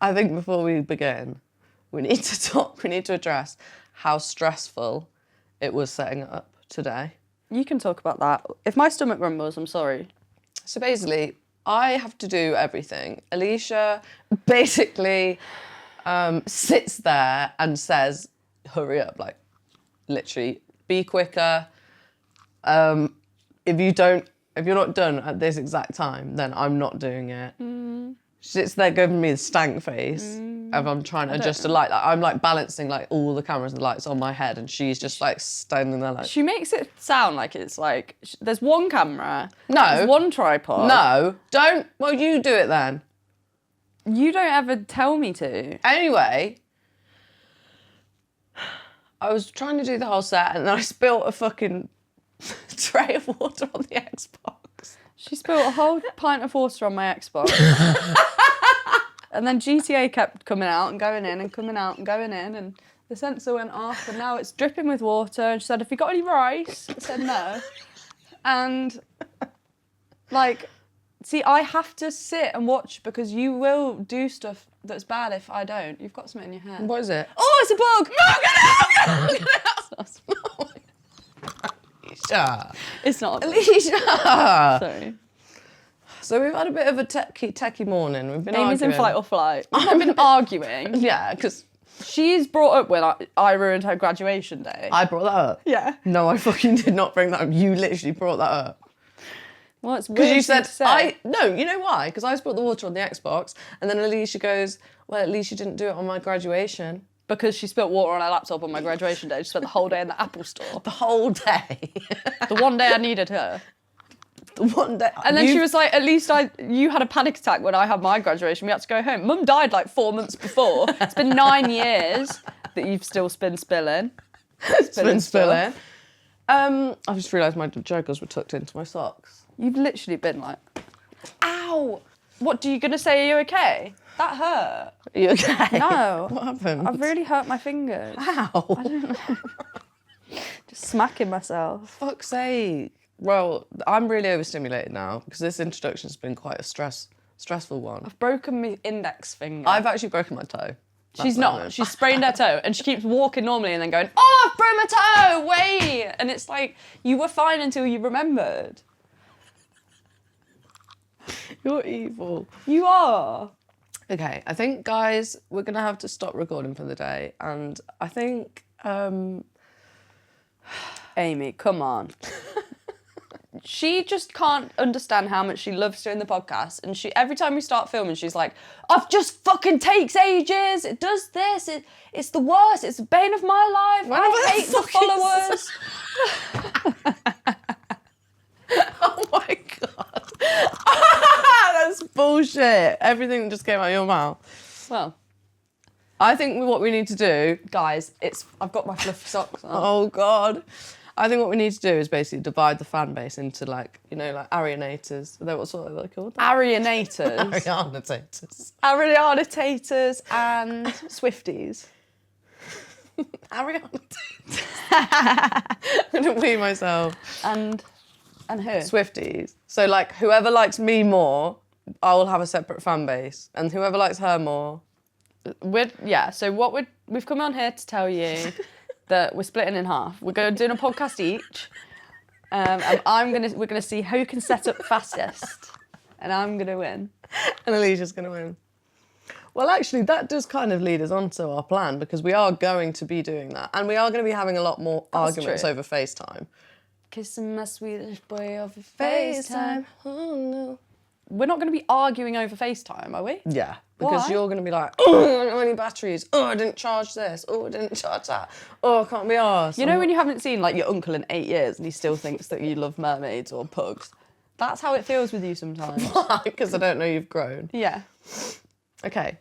I think before we begin, we need to address how stressful it was setting up today. You can talk about that. If my stomach rumbles, I'm sorry. So basically, I have to do everything. Alicia basically sits there and says, hurry up, like, literally, be quicker. If you're not done at this exact time, then I'm not doing it. She sits there giving me the stank face if I'm trying to adjust a light. Like, I'm like balancing like all the cameras and lights on my head, and she's just like standing there like. She makes it sound like it's like there's one camera. No. There's one tripod. No, don't. Well, you do it then. You don't ever tell me to. Anyway, I was trying to do the whole set, and then I spilt a fucking tray of water on the Xbox. She spilled a whole pint of water on my Xbox. And then GTA kept coming out and going in and coming out and going in, and the sensor went off, and now it's dripping with water. And she said, "Have you got any rice?" I said no. And like, see, I have to sit and watch because you will do stuff that's bad if I don't. You've got something in your hair. What is it? Oh, it's a bug! No, get out! Alicia. It's not. Alicia. Sorry. So we've had a bit of a techie morning. We've been Amy's arguing. in fight or flight. I've been arguing. Yeah, because She's brought up when I ruined her graduation day. I brought that up. Yeah. No, I fucking did not bring that up. You literally brought that up. Well, it's weird. Because you said, to say. no, you know why? Because I spilled the water on the Xbox, and then Alicia goes, well, at least you didn't do it on my graduation. Because she spilt water on her laptop on my graduation day. She spent the whole day in the Apple store. The whole day. The one day I needed her. The one day. And then she was like, at least you had a panic attack when I had my graduation. We had to go home. Mum died like 4 months before. It's been 9 years that you've still been spilling. Spilling. I just realised my jokers were tucked into my socks. You've literally been like, ow. What, are you going to say, are you okay? That hurt. Are you okay? No. What happened? I've really hurt my fingers. How? I don't know. Just smacking myself. Fuck's sake. Well, I'm really overstimulated now because this introduction's been quite a stressful one. I've broken my index finger. I've actually broken my toe. She's not. She's sprained her toe and she keeps walking normally and then going, oh, I've broken my toe, wait. And it's like, you were fine until you remembered. You're evil. You are. Okay, I think, guys, we're going to have to stop recording for the day. And I think... Amy, come on. She just can't understand how much she loves doing the podcast, and every time we start filming, she's like, "I've just fucking takes ages. It does this. It's the worst. It's the bane of my life. I hate the followers." Oh my God. That's bullshit. Everything just came out of your mouth. Well, I think what we need to do... guys, I've got my fluffy socks on. Oh God. I think what we need to do is basically divide the fan base into like, you know, like Arianators. What's what they're called? Arianators. Arianatators. Arianatators and Swifties. Arianatators. I'm gonna pee myself. And who? Swifties. So like whoever likes me more, I will have a separate fan base. And whoever likes her more. So what we've come on here to tell you that we're splitting in half. We're going to do a podcast each, and we're gonna see who can set up fastest, and I'm gonna win. And Alicia's gonna win. Well, actually, that does kind of lead us on to our plan because we are going to be doing that, and we are going to be having a lot more arguments over FaceTime. Kissing my Swedish boy over FaceTime. Oh no. We're not going to be arguing over FaceTime, are we? Yeah, because Why? you're going to be like, oh, I don't have any batteries. Oh, I didn't charge this. Oh, I didn't charge that. Oh, I can't be arsed. You know when you haven't seen like your uncle in 8 years and he still thinks that you love mermaids or pugs? That's how it feels with you sometimes. Why? Because I don't know you've grown. Yeah. Okay.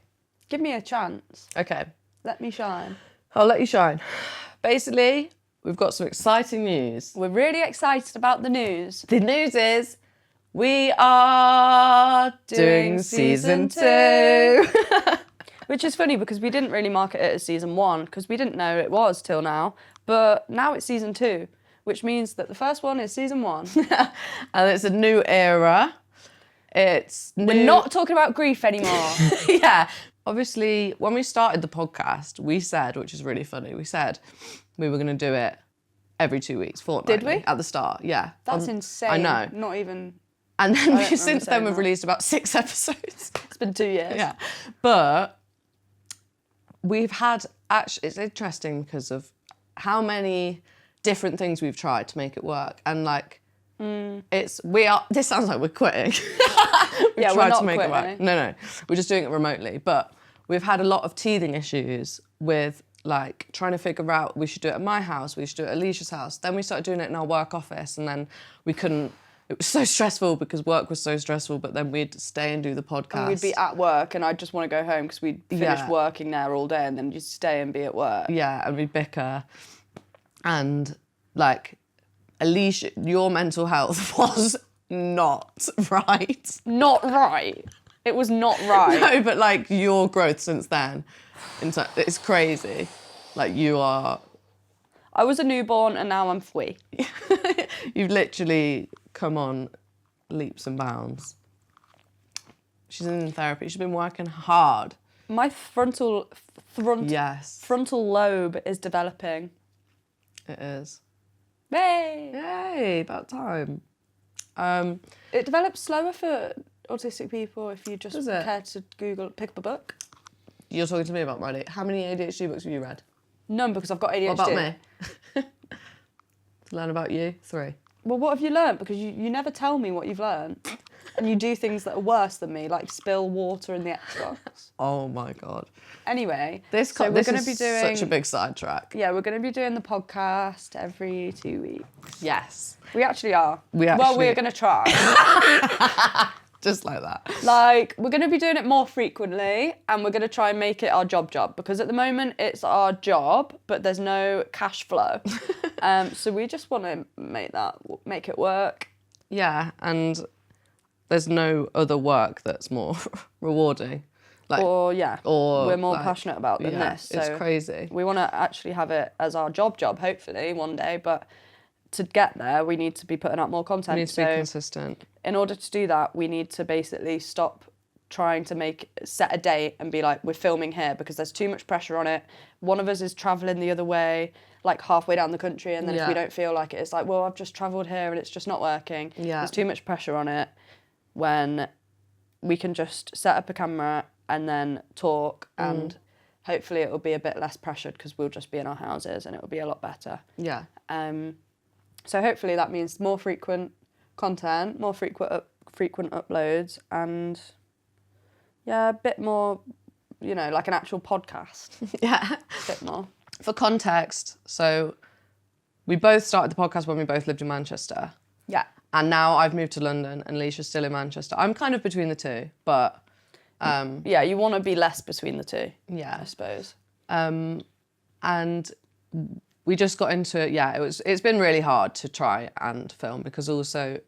Give me a chance. Okay. Let me shine. I'll let you shine. Basically, we've got some exciting news. We're really excited about the news. The news is we are doing season 2. Which is funny because we didn't really market it as season 1 because we didn't know it was till now. But now it's season 2, which means that the first one is season 1. And it's a new era. It's new. We're not talking about grief anymore. Yeah. obviously, when we started the podcast, we said, which is really funny, we said we were going to do it every 2 weeks, fortnightly. Did we? At the start, yeah. That's insane. I know. Not even... And then remember since then saying we've that. released about 6 episodes. It's been 2 years. Yeah. But we've had, actually, it's interesting because of how many different things we've tried to make it work. And like, this sounds like we're quitting. Yeah, we're not quitting. It work. No, we're just doing it remotely. But we've had a lot of teething issues with like trying to figure out, we should do it at my house, we should do it at Alicia's house. Then we started doing it in our work office, and then we couldn't. It was so stressful because work was so stressful, but then we'd stay and do the podcast. And we'd be at work and I'd just want to go home because we'd finished working there all day, and then you'd stay and be at work. Yeah, and we'd bicker. And like, Alicia, your mental health was not right. Not right. It was not right. No, but like your growth since then, it's crazy. Like you are... I was a newborn and now I'm 3. You've literally come on leaps and bounds. She's in therapy. She's been working hard. My frontal lobe is developing. It is. Yay! Yay, about time. It develops slower for autistic people if you just Does it? care to pick up a book. You're talking to me about my... How many ADHD books have you read? None, because I've got ADHD. What about me? To learn about you? 3. Well, what have you learnt? Because you never tell me what you've learnt. And you do things that are worse than me, like spill water in the Xbox. Oh my God. Anyway, This so we're going to is be doing... such a big sidetrack. Yeah, we're going to be doing the podcast every 2 weeks. Yes. We actually are. Well, we're going to try. Just like that. Like, we're going to be doing it more frequently, and we're going to try and make it our job, because at the moment it's our job, but there's no cash flow. So we just want to make it work. Yeah, and there's no other work that's more rewarding. Like, Or we're more like, passionate about than this. So it's crazy. We want to actually have it as our job, hopefully, one day, but to get there, we need to be putting out more content. We need to be consistent. In order to do that, we need to basically stop trying to set a date and be like, we're filming here, because there's too much pressure on it. One of us is travelling the other way, like halfway down the country, and then if we don't feel like it, it's like, well, I've just travelled here and it's just not working. Yeah. There's too much pressure on it, when we can just set up a camera and then talk, and hopefully it will be a bit less pressured because we'll just be in our houses and it will be a lot better. Yeah. So hopefully that means more frequent content, more frequent uploads, and a bit more, like an actual podcast. Yeah. A bit more. For context, so we both started the podcast when we both lived in Manchester. Yeah. And now I've moved to London and Alicia's still in Manchester. I'm kind of between the two, but... you want to be less between the two, yeah, I suppose. And we just got into it. Yeah, it's been really hard to try and film, because also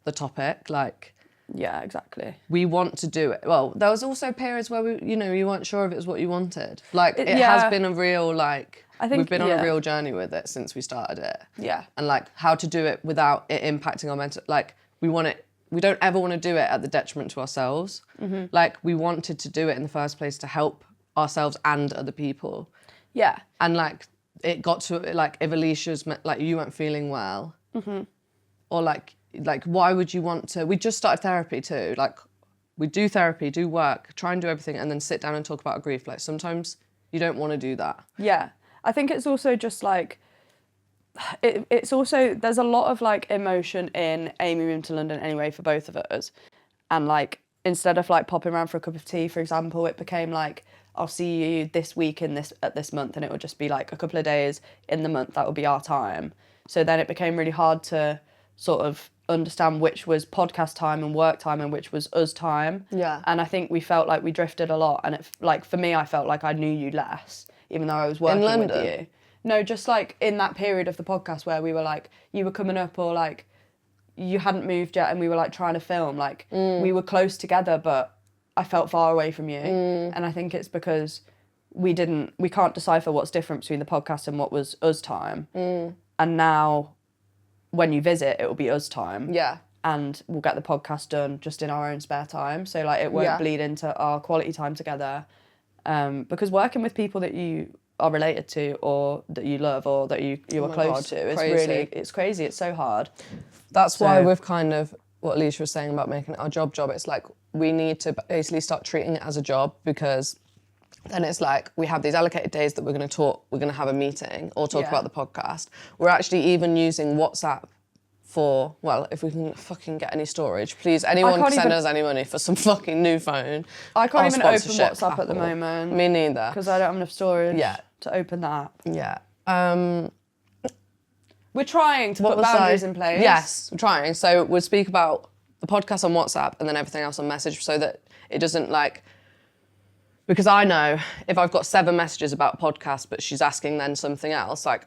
the topic, like... Yeah, exactly. We want to do it. Well, there was also periods where you weren't sure if it was what you wanted. Like, it has been a real, like... I think, we've been on a real journey with it since we started it. Yeah. And like how to do it without it impacting our mental, like we don't ever want to do it at the detriment to ourselves. Mm-hmm. Like we wanted to do it in the first place to help ourselves and other people. Yeah. And like it got to like if Alicia's like you weren't feeling well, or like why would you want to? We just started therapy too. Like we do therapy, do work, try and do everything, and then sit down and talk about our grief. Like sometimes you don't want to do that. Yeah. I think it's also just like, it's also, there's a lot of like emotion in Amy moving to London anyway for both of us. And like, instead of like popping around for a cup of tea, for example, it became like, I'll see you this week at this month, and it would just be like a couple of days in the month, that would be our time. So then it became really hard to sort of understand which was podcast time and work time and which was us time. Yeah. And I think we felt like we drifted a lot, and it, like for me, I felt like I knew you less, even though I was working with you. No, just like in that period of the podcast where we were like, you were coming up, or like you hadn't moved yet and we were like trying to film, like we were close together, but I felt far away from you. And I think it's because we can't decipher what's different between the podcast and what was us time. And now when you visit, it will be us time. Yeah. and we'll get the podcast done just in our own spare time. So like it won't bleed into our quality time together. Because working with people that you are related to or that you love or that you are close to, it's crazy. It's so hard. That's why we've kind of, what Alicia was saying about making it our job, it's like we need to basically start treating it as a job, because then it's like we have these allocated days that we're going to have a meeting or talk about the podcast. We're actually even using WhatsApp for, well, if we can fucking get any storage, please, anyone can send us any money for some fucking new phone. I can't even open WhatsApp at the moment. Me neither. Because I don't have enough storage to open the app. Yeah. We're trying to put boundaries in place. Yes, we're trying. So we'll speak about the podcast on WhatsApp and then everything else on message, so that it doesn't like, because I know if I've got 7 messages about podcasts but she's asking then something else, like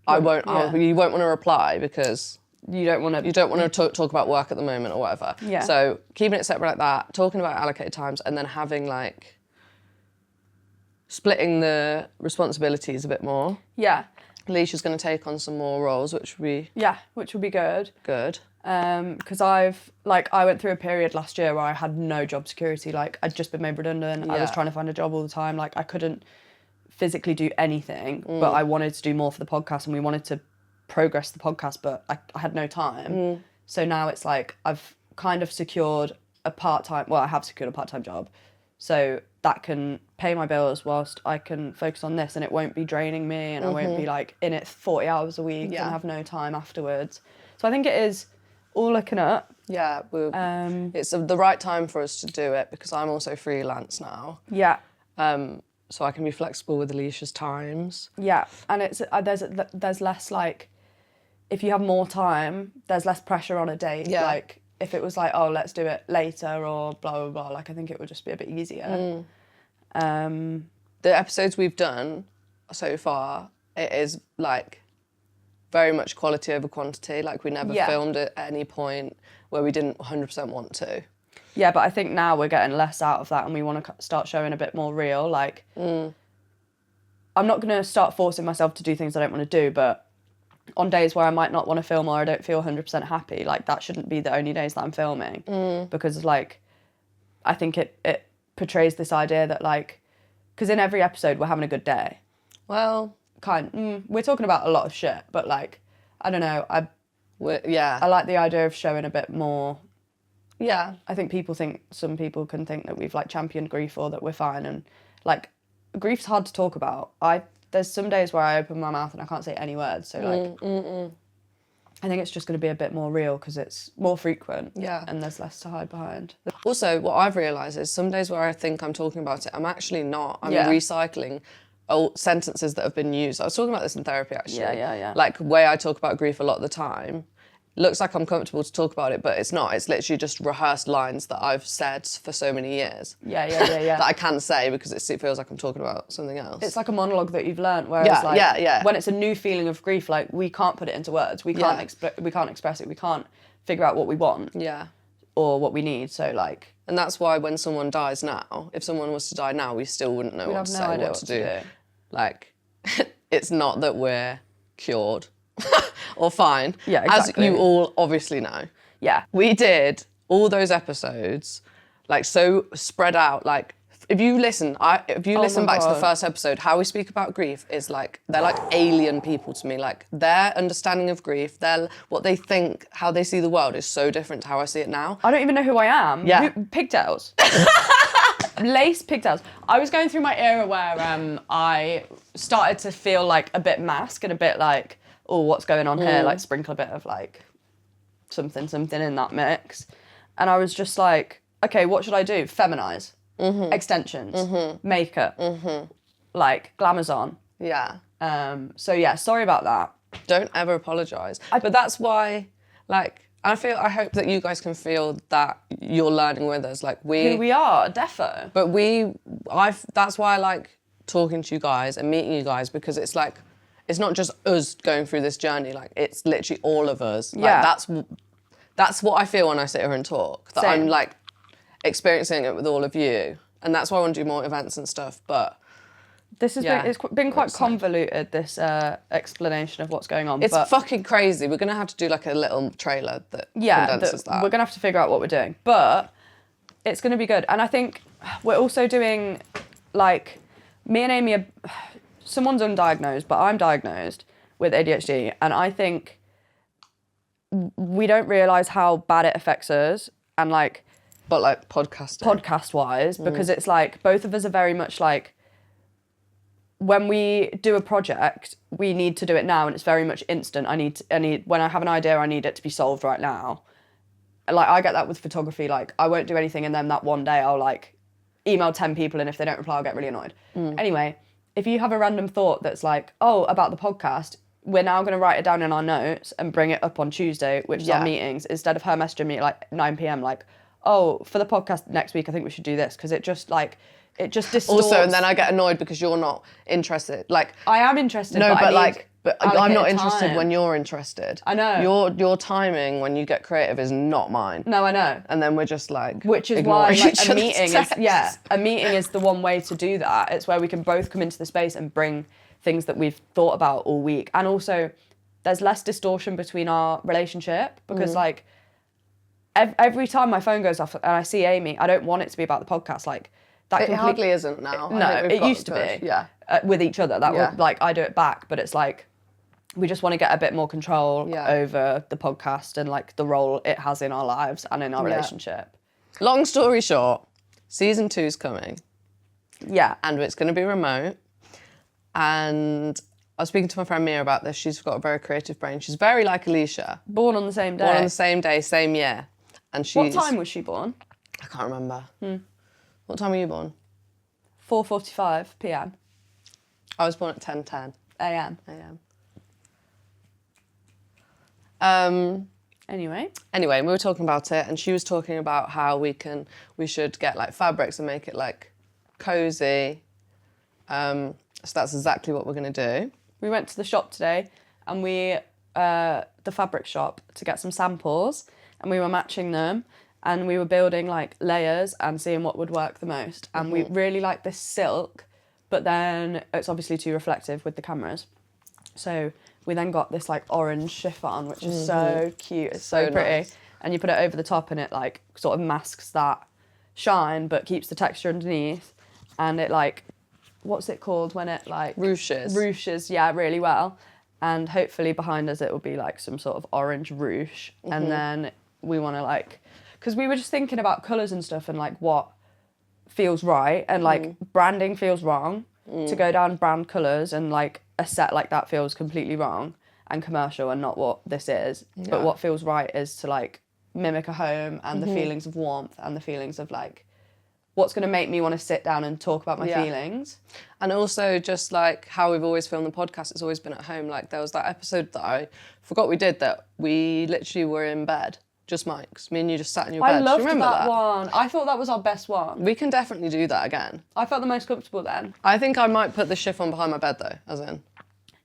you won't want to reply because you don't want to talk about work at the moment or whatever. Yeah. So keeping it separate like that, talking about allocated times, and then having like splitting the responsibilities a bit more. Yeah. Alicia's going to take on some more roles, which will be good. Good. Because I went through a period last year where I had no job security. Like I'd just been made redundant. I was trying to find a job all the time. Like I couldn't physically do anything, but I wanted to do more for the podcast, and we wanted to progress the podcast, but I had no time. So now it's like I've kind of secured a part-time, well, I have secured a part-time job, so that can pay my bills whilst I can focus on this, and it won't be draining me, and I won't be like in it 40 hours a week and have no time afterwards. So I think it is all looking up. Yeah, it's the right time for us to do it, because I'm also freelance now. Yeah. So I can be flexible with Alicia's times. Yeah, and it's there's less like, if you have more time, there's less pressure on a date. Yeah. Like if it was like, oh, let's do it later or blah blah blah, like I think it would just be a bit easier. The episodes we've done so far, it is like very much quality over quantity. Like we never filmed at any point where we didn't 100% want to. Yeah, but I think now we're getting less out of that, and we want to start showing a bit more real. Like, I'm not going to start forcing myself to do things I don't want to do, but on days where I might not want to film or I don't feel 100% happy, like that shouldn't be the only days that I'm filming. Because like, I think it portrays this idea that like, because in every episode we're having a good day. Well, we're talking about a lot of shit, but like, I don't know, I like the idea of showing a bit more. Yeah. I think some people can think that we've like championed grief or that we're fine, and like grief's hard to talk about. There's some days where I open my mouth and I can't say any words, so like I think it's just going to be a bit more real because it's more frequent. Yeah. And there's less to hide behind. Also, what I've realised is some days where I think I'm talking about it, I'm actually not. I'm recycling old sentences that have been used. I was talking about this in therapy actually. Yeah. Like the way I talk about grief a lot of the time. Looks like I'm comfortable to talk about it, but it's not. It's literally just rehearsed lines that I've said for so many years. Yeah. That I can say because it feels like I'm talking about something else. It's like a monologue that you've learnt, whereas when it's a new feeling of grief, like we can't put it into words. We can't express it. We can't figure out what we want. Yeah. Or what we need. So like. And that's why when someone dies now, if someone was to die now, we still wouldn't know what to say, what to do. Like, it's not that we're cured. Or fine. Yeah, exactly. As you all obviously know. Yeah. We did all those episodes, like so spread out. Like if you listen back to the first episode, how we speak about grief is like, they're like alien people to me. Like their understanding of grief, what they think, how they see the world is so different to how I see it now. I don't even know who I am. Yeah. Pigtails. Lace pigtails. I was going through my era where I started to feel like a bit mask and a bit like, oh, what's going on here? Like sprinkle a bit of like something in that mix. And I was just like, okay, what should I do? Feminize, extensions, makeup, like glamazon. Yeah. So yeah, sorry about that. Don't ever apologise. But that's why, like, I hope that you guys can feel that you're learning with us. Like who we are, defo. But that's why I like talking to you guys and meeting you guys, because it's like, it's not just us going through this journey, like it's literally all of us. Yeah. Like that's what I feel when I sit here and talk, that Same. I'm like experiencing it with all of you. And that's why I want to do more events and stuff. But This has been quite convoluted, this explanation of what's going on. It's fucking crazy. We're going to have to do like a little trailer that condenses that. We're going to have to figure out what we're doing. But it's going to be good. And I think we're also doing, like, me and Amy someone's undiagnosed, but I'm diagnosed with ADHD. And I think we don't realise how bad it affects us. And, like... But, like, podcast-wise, because it's, like, both of us are very much, like... When we do a project, we need to do it now, and it's very much instant. I need when I have an idea, I need it to be solved right now. Like, I get that with photography. Like, I won't do anything, and then that one day I'll, like, email 10 people, and if they don't reply, I'll get really annoyed. Anyway, if you have a random thought that's like, oh, about the podcast, we're now going to write it down in our notes and bring it up on Tuesday, which is our meetings, instead of her messaging me at, like, 9 p.m, like, oh, for the podcast next week, I think we should do this, because it just, like... It just distorts. Also, and then I get annoyed because you're not interested. Like, I am interested. No, but I'm not interested when you're interested. I know. Your timing when you get creative is not mine. No, I know. And then we're just like, which is why a meeting is the one way to do that. It's where we can both come into the space and bring things that we've thought about all week, and also there's less distortion between our relationship because like every time my phone goes off and I see Amy, I don't want it to be about the podcast. Like. It hardly isn't now. No, it used to be. Yeah. With each other. That would, like, I do it back, but it's like, we just want to get a bit more control over the podcast and, like, the role it has in our lives and in our relationship. Long story short, season 2's coming. Yeah. And it's going to be remote. And I was speaking to my friend Mia about this. She's got a very creative brain. She's very like Alicia. Born on the same day. Born on the same day, same year. And What time was she born? I can't remember. What time were you born? 4:45 p.m. I was born at 10:10 a.m. Anyway, we were talking about it, and she was talking about how we should get like fabrics and make it like cozy. So that's exactly what we're gonna do. We went to the shop today, and the fabric shop, to get some samples, and we were matching them. And we were building like layers and seeing what would work the most. And we really like this silk, but then it's obviously too reflective with the cameras. So we then got this like orange chiffon, which is so cute. It's so pretty. Nice. And you put it over the top and it like sort of masks that shine, but keeps the texture underneath. And it like, what's it called when it like... Ruches, yeah, really well. And hopefully behind us it will be like some sort of orange ruche. And then we want to like... Because we were just thinking about colours and stuff and like what feels right, and like branding feels wrong. To go down brand colours and like a set like that feels completely wrong and commercial and not what this is. Yeah. But what feels right is to like mimic a home and the feelings of warmth and the feelings of like what's going to make me want to sit down and talk about my feelings. And also just like how we've always filmed the podcast, it's always been at home. Like there was that episode that I forgot we did that we literally were in bed. Just mics. Me and you just sat in your bed. I loved that one. I thought that was our best one. We can definitely do that again. I felt the most comfortable then. I think I might put the chiffon behind my bed though, as in.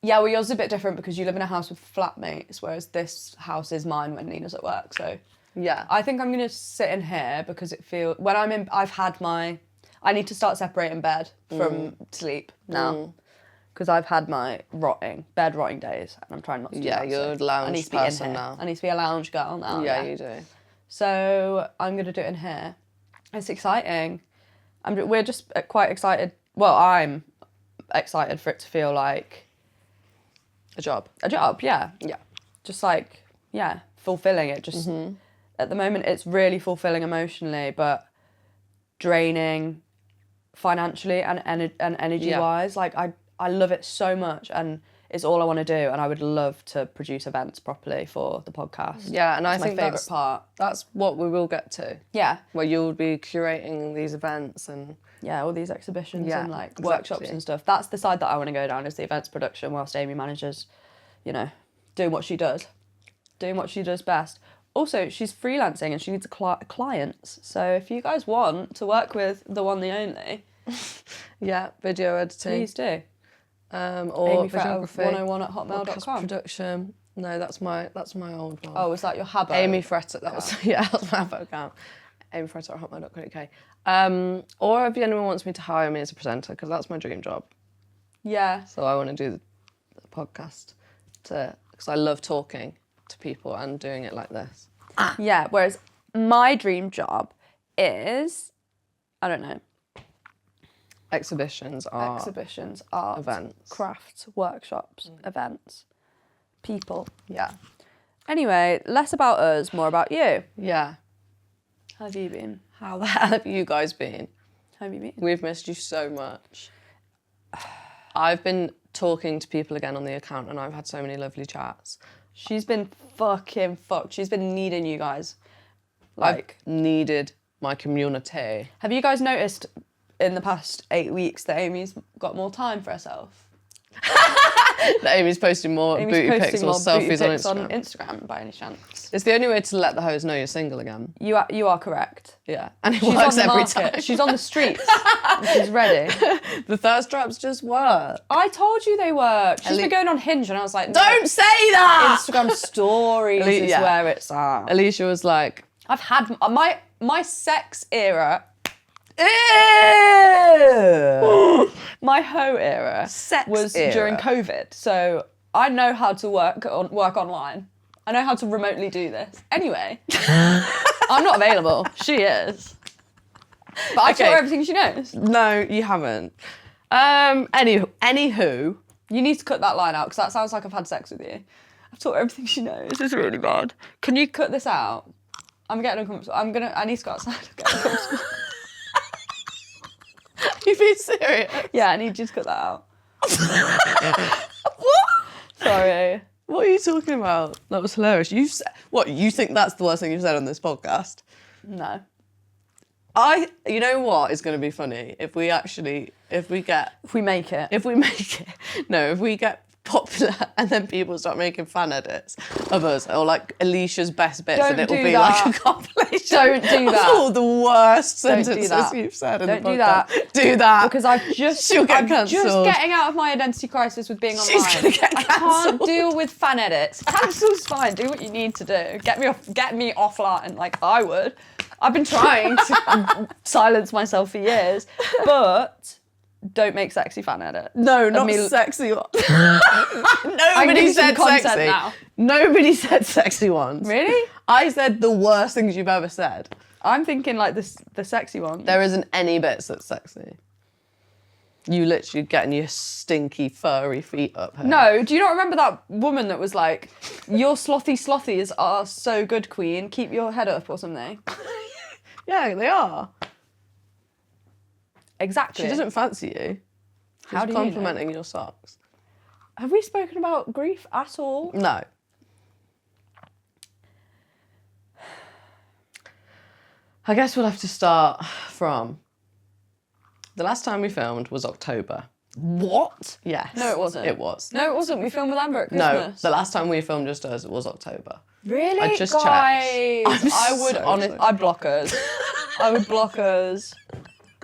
Yeah, well yours is a bit different because you live in a house with flatmates, whereas this house is mine when Nina's at work, so. Yeah. I think I'm gonna sit in here because it feels, when I'm in, I need to start separating bed from sleep now. Because I've had my bed rotting days, and I'm trying not to do that. Yeah, you're a lounge person now. I need to be a lounge girl now. Yeah, you do. So I'm going to do it in here. It's exciting. We're just quite excited. Well, I'm excited for it to feel like... A job. A job, yeah. Yeah. Just like, yeah, fulfilling it. Just at the moment, it's really fulfilling emotionally, but draining financially and energy-wise. Like, I love it so much, and it's all I want to do, and I would love to produce events properly for the podcast. Yeah, and I think my favourite part. That's what we will get to. Yeah. Where you'll be curating these events and... Yeah, all these exhibitions and like workshops and stuff. That's the side that I want to go down, is the events production, whilst Amy manages, you know, doing what she does best. Also, she's freelancing and she needs clients. So if you guys want to work with the one, the only... Yeah, video editing. Please do. Or videography, 101@hotmail.com. Production. No, that's my old one. Oh, is that your Habbo? Amy Fretter. That was that was my Habbo account. amyfretter@hotmail.co.uk. Or if anyone wants me to hire me as a presenter, because that's my dream job. Yeah. So I want to do the podcast because I love talking to people and doing it like this. Yeah, whereas my dream job is, I don't know, Exhibitions, art, events. crafts, workshops, events, people. Yeah. Anyway, less about us, more about you. Yeah. How have you been? How the hell have you guys been? How have you been? We've missed you so much. I've been talking to people again on the account and I've had so many lovely chats. She's been fucking fucked. She's been needing you guys. I've needed my community. Have you guys noticed in the past 8 weeks that Amy's got more time for herself? That Amy's posting more booty pics or selfies on Instagram by any chance. It's the only way to let the hoes know you're single again. You are correct. Yeah, and it She's works on the every market. time. She's on the streets. And she's ready. The thirst traps just work. I told you they work. She's been going on Hinge and I was like, no, don't say that! Instagram stories is where it's at. Alicia was like, I've had my sex era. ew! My hoe era was during COVID, so I know how to work online. I know how to remotely do this. Anyway, I'm not available. She is. But I've taught her everything she knows. No, you haven't. Anywho, you need to cut that line out because that sounds like I've had sex with you. I've taught her everything she knows. It's really bad. Can you cut this out? I'm getting uncomfortable. I need to go outside. I'm getting uncomfortable. you being serious? Yeah, I need you to cut that out. What? Sorry. What are you talking about? That was hilarious. You think that's the worst thing you've said on this podcast? No. You know what is going to be funny? If we make it. If we get popular and then people start making fan edits of us or like Alicia's best bits and it'll be like a compilation. Don't do that. Of all the worst sentences you've said in the podcast. Don't do that. Do that. Because I'm just getting out of my identity crisis with being online. She's gonna get cancelled. I can't deal with fan edits. Cancel's fine. Do what you need to do. Get me offline like I would. I've been trying to silence myself for years, but don't make sexy fan edits. No, not sexy ones. Nobody said sexy. Now. Nobody said sexy ones. Really? I said the worst things you've ever said. I'm thinking like the sexy ones. There isn't any bits that's sexy. You literally getting your stinky, furry feet up here. No, do you not remember that woman that was like, your slothies are so good, queen, keep your head up or something? Yeah, they are. Exactly. She doesn't fancy you. How do you complimenting your socks. Have we spoken about grief at all? No. I guess we'll have to start from the last time we filmed was October. What? Yes. No, it wasn't. It was. No, it wasn't. We filmed with Amber at Christmas. No, the last time we filmed just us, it was October. Really? I just Guys, checked. I'd block us. I would block us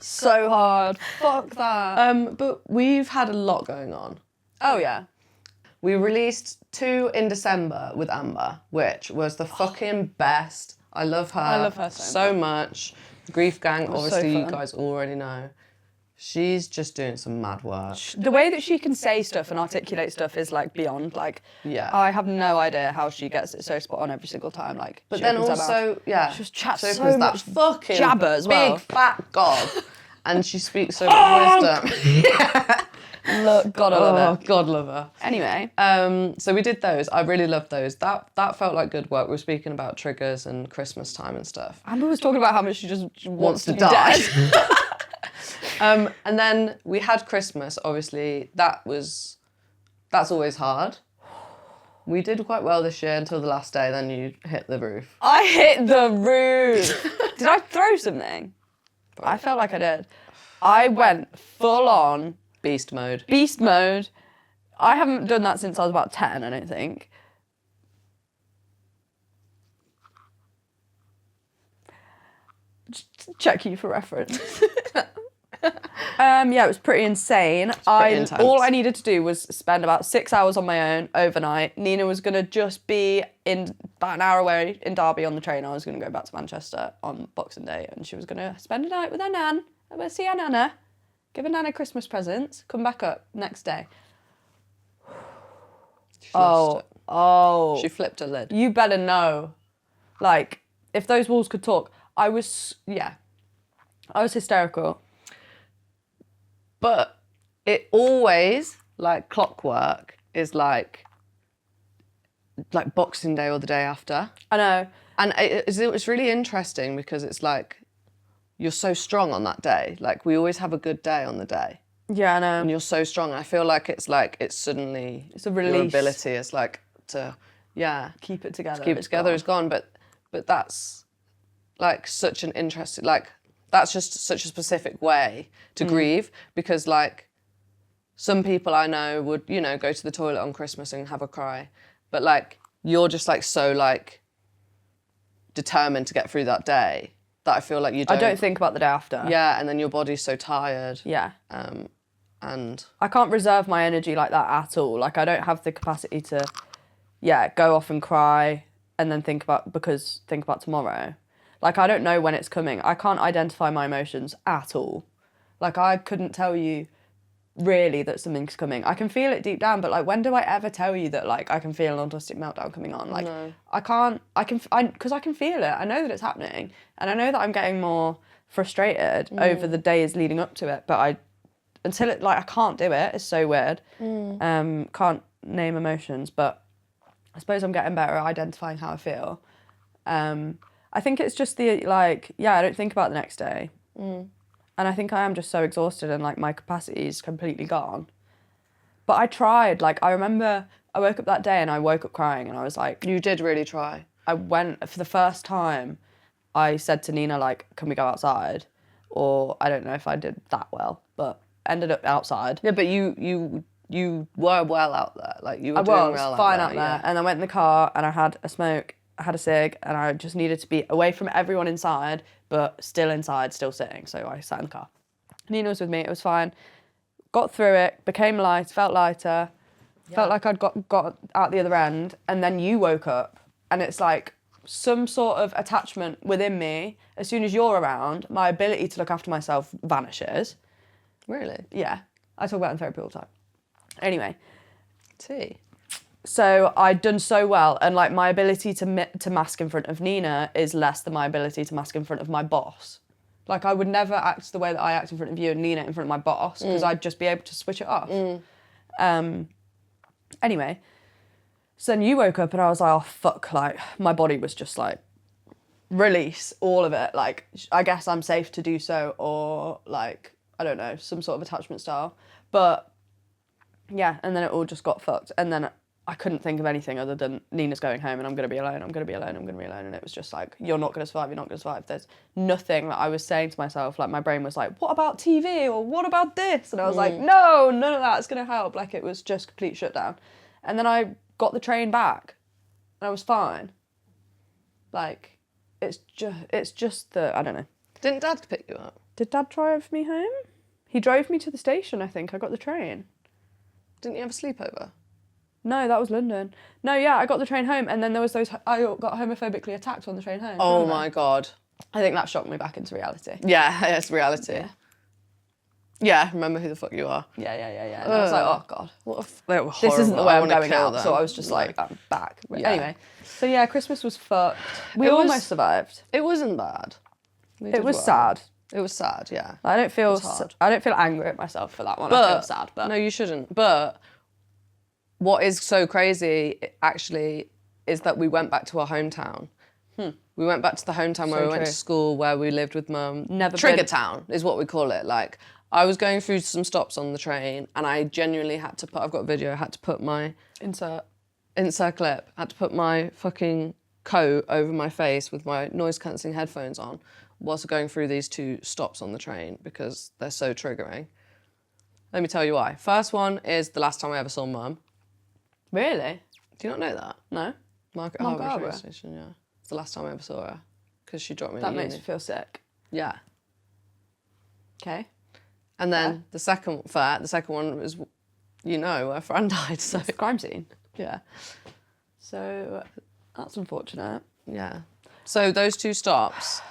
so hard. Fuck that. But we've had a lot going on. Oh, yeah. We released 2 in December with Amber, which was the fucking best. I love her. I love her so much. Grief Gang, obviously so you guys already know. She's just doing some mad work. The way that she can say stuff and articulate stuff is like beyond. Like, yeah. I have no idea how she gets it so spot on every single time. Like, but then also, yeah, she just chats so so much that fucking jabber as well. Big fat god, and she speaks so much wisdom. Yeah. Look, God, I love her. God love her. Anyway, so we did those. I really loved those. That felt like good work. We were speaking about triggers and Christmas time and stuff. Amber was talking about how much she just wants to die. Dead. And then we had Christmas, obviously. That's always hard. We did quite well this year until the last day, then you hit the roof. I hit the roof. Did I throw something? I felt like I did. I went full on beast mode. Beast mode. I haven't done that since I was about 10, I don't think. Check you for reference. Yeah, it was pretty insane. Intense. All I needed to do was spend about 6 hours on my own overnight. Nina was gonna just be in about an hour away in Derby on the train. I was gonna go back to Manchester on Boxing Day, and she was gonna spend a night with her nan. I'm gonna see her nana, Giving Nana Christmas presents, come back up next day. She lost it. Oh. She flipped a lid. You better know. Like, if those walls could talk, I was hysterical. But it always, like clockwork, is like Boxing Day or the day after. I know. And it's really interesting because it's like, you're so strong on that day. Like, we always have a good day on the day. Yeah, I know. And you're so strong. I feel like it's suddenly... It's a release. Your ability is like to, keep it together. Keep it together is gone. But that's like such an interesting... Like, that's just such a specific way to grieve, because like some people I know would, you know, go to the toilet on Christmas and have a cry. But like, you're just like so like determined to get through that day that I feel like you don't... I don't think about the day after. Yeah, and then your body's so tired. Yeah. And I can't reserve my energy like that at all. Like, I don't have the capacity to, go off and cry and then think about tomorrow. Like, I don't know when it's coming. I can't identify my emotions at all. Like, I couldn't tell you really that something's coming. I can feel it deep down, but like, when do I ever tell you that like I can feel an autistic meltdown coming on? Like, no. Because I can feel it. I know that it's happening, and I know that I'm getting more frustrated over the days leading up to it, but until it, like, I can't do it. It's so weird. Can't name emotions, but I suppose I'm getting better at identifying how I feel. I think it's just I don't think about the next day. And I think I am just so exhausted and like my capacity is completely gone. But I tried. Like, I remember I woke up that day and I woke up crying and I was like... You did really try. I went, for the first time, I said to Nina, like, can we go outside? Or I don't know if I did that well, but ended up outside. Yeah, but you were well out there. Like, you were doing well out fine there. out there. And I went in the car and I had a smoke, I had a cig, and I just needed to be away from everyone inside, but still inside, still sitting. So I sat in the car. Nina was with me, it was fine. Got through it, became light, felt lighter, felt like I'd got out the other end, and then you woke up, and it's like some sort of attachment within me. As soon as you're around, my ability to look after myself vanishes. Really? Yeah. I talk about it in therapy all the time. Anyway. Tea. So I'd done so well, and like my ability to mask in front of Nina is less than my ability to mask in front of my boss. Like, I would never act the way that I act in front of you and Nina in front of my boss, because I'd just be able to switch it off. Anyway, so then you woke up and I was like, oh fuck, like my body was just like, release all of it. Like, I guess I'm safe to do so, or like, I don't know, some sort of attachment style. But yeah, and then it all just got fucked. And then I couldn't think of anything other than Nina's going home and I'm going to be alone, I'm going to be alone, I'm going to be alone. And it was just like, you're not going to survive, you're not going to survive. There's nothing that I was saying to myself. Like, my brain was like, what about TV? Or what about this? And I was like, no, none of that's going to help. Like, it was just complete shutdown. And then I got the train back and I was fine. Like, it's just the, I don't know. Didn't Dad pick you up? Did Dad drive me home? He drove me to the station, I think. I got the train. Didn't you have a sleepover? No, that was London. No, yeah, I got the train home, and then there was those... I got homophobically attacked on the train home. Oh my God. I think that shocked me back into reality. Yeah, it's reality. Yeah, remember who the fuck you are. Yeah. And I was like, oh God. They were horrible. This isn't the way I'm going out, them. so I was just like, I'm back. Yeah. Anyway, so yeah, Christmas was fucked. We almost survived. It wasn't bad. It was sad. It was sad, yeah. I don't feel angry at myself for that one. But, I feel sad, but... No, you shouldn't. But what is so crazy, actually, is that we went back to our hometown. We went back to the hometown where we went to school, where we lived with Mum. Trigger Town is what we call it. Like, I was going through some stops on the train and I genuinely had to put, I've got a video, I had to put my... Insert clip. I had to put my fucking coat over my face with my noise-cancelling headphones on whilst going through these 2 stops on the train because they're so triggering. Let me tell you why. First one is the last time I ever saw Mum. Really? Do you not know that? No. Market Harbour train station, yeah. It's the last time I ever saw her because she dropped me That makes me feel sick. Yeah. Okay. And then the second one was, you know, where Fran died. So it's the crime scene. Yeah. So that's unfortunate. Yeah. So those 2 stops,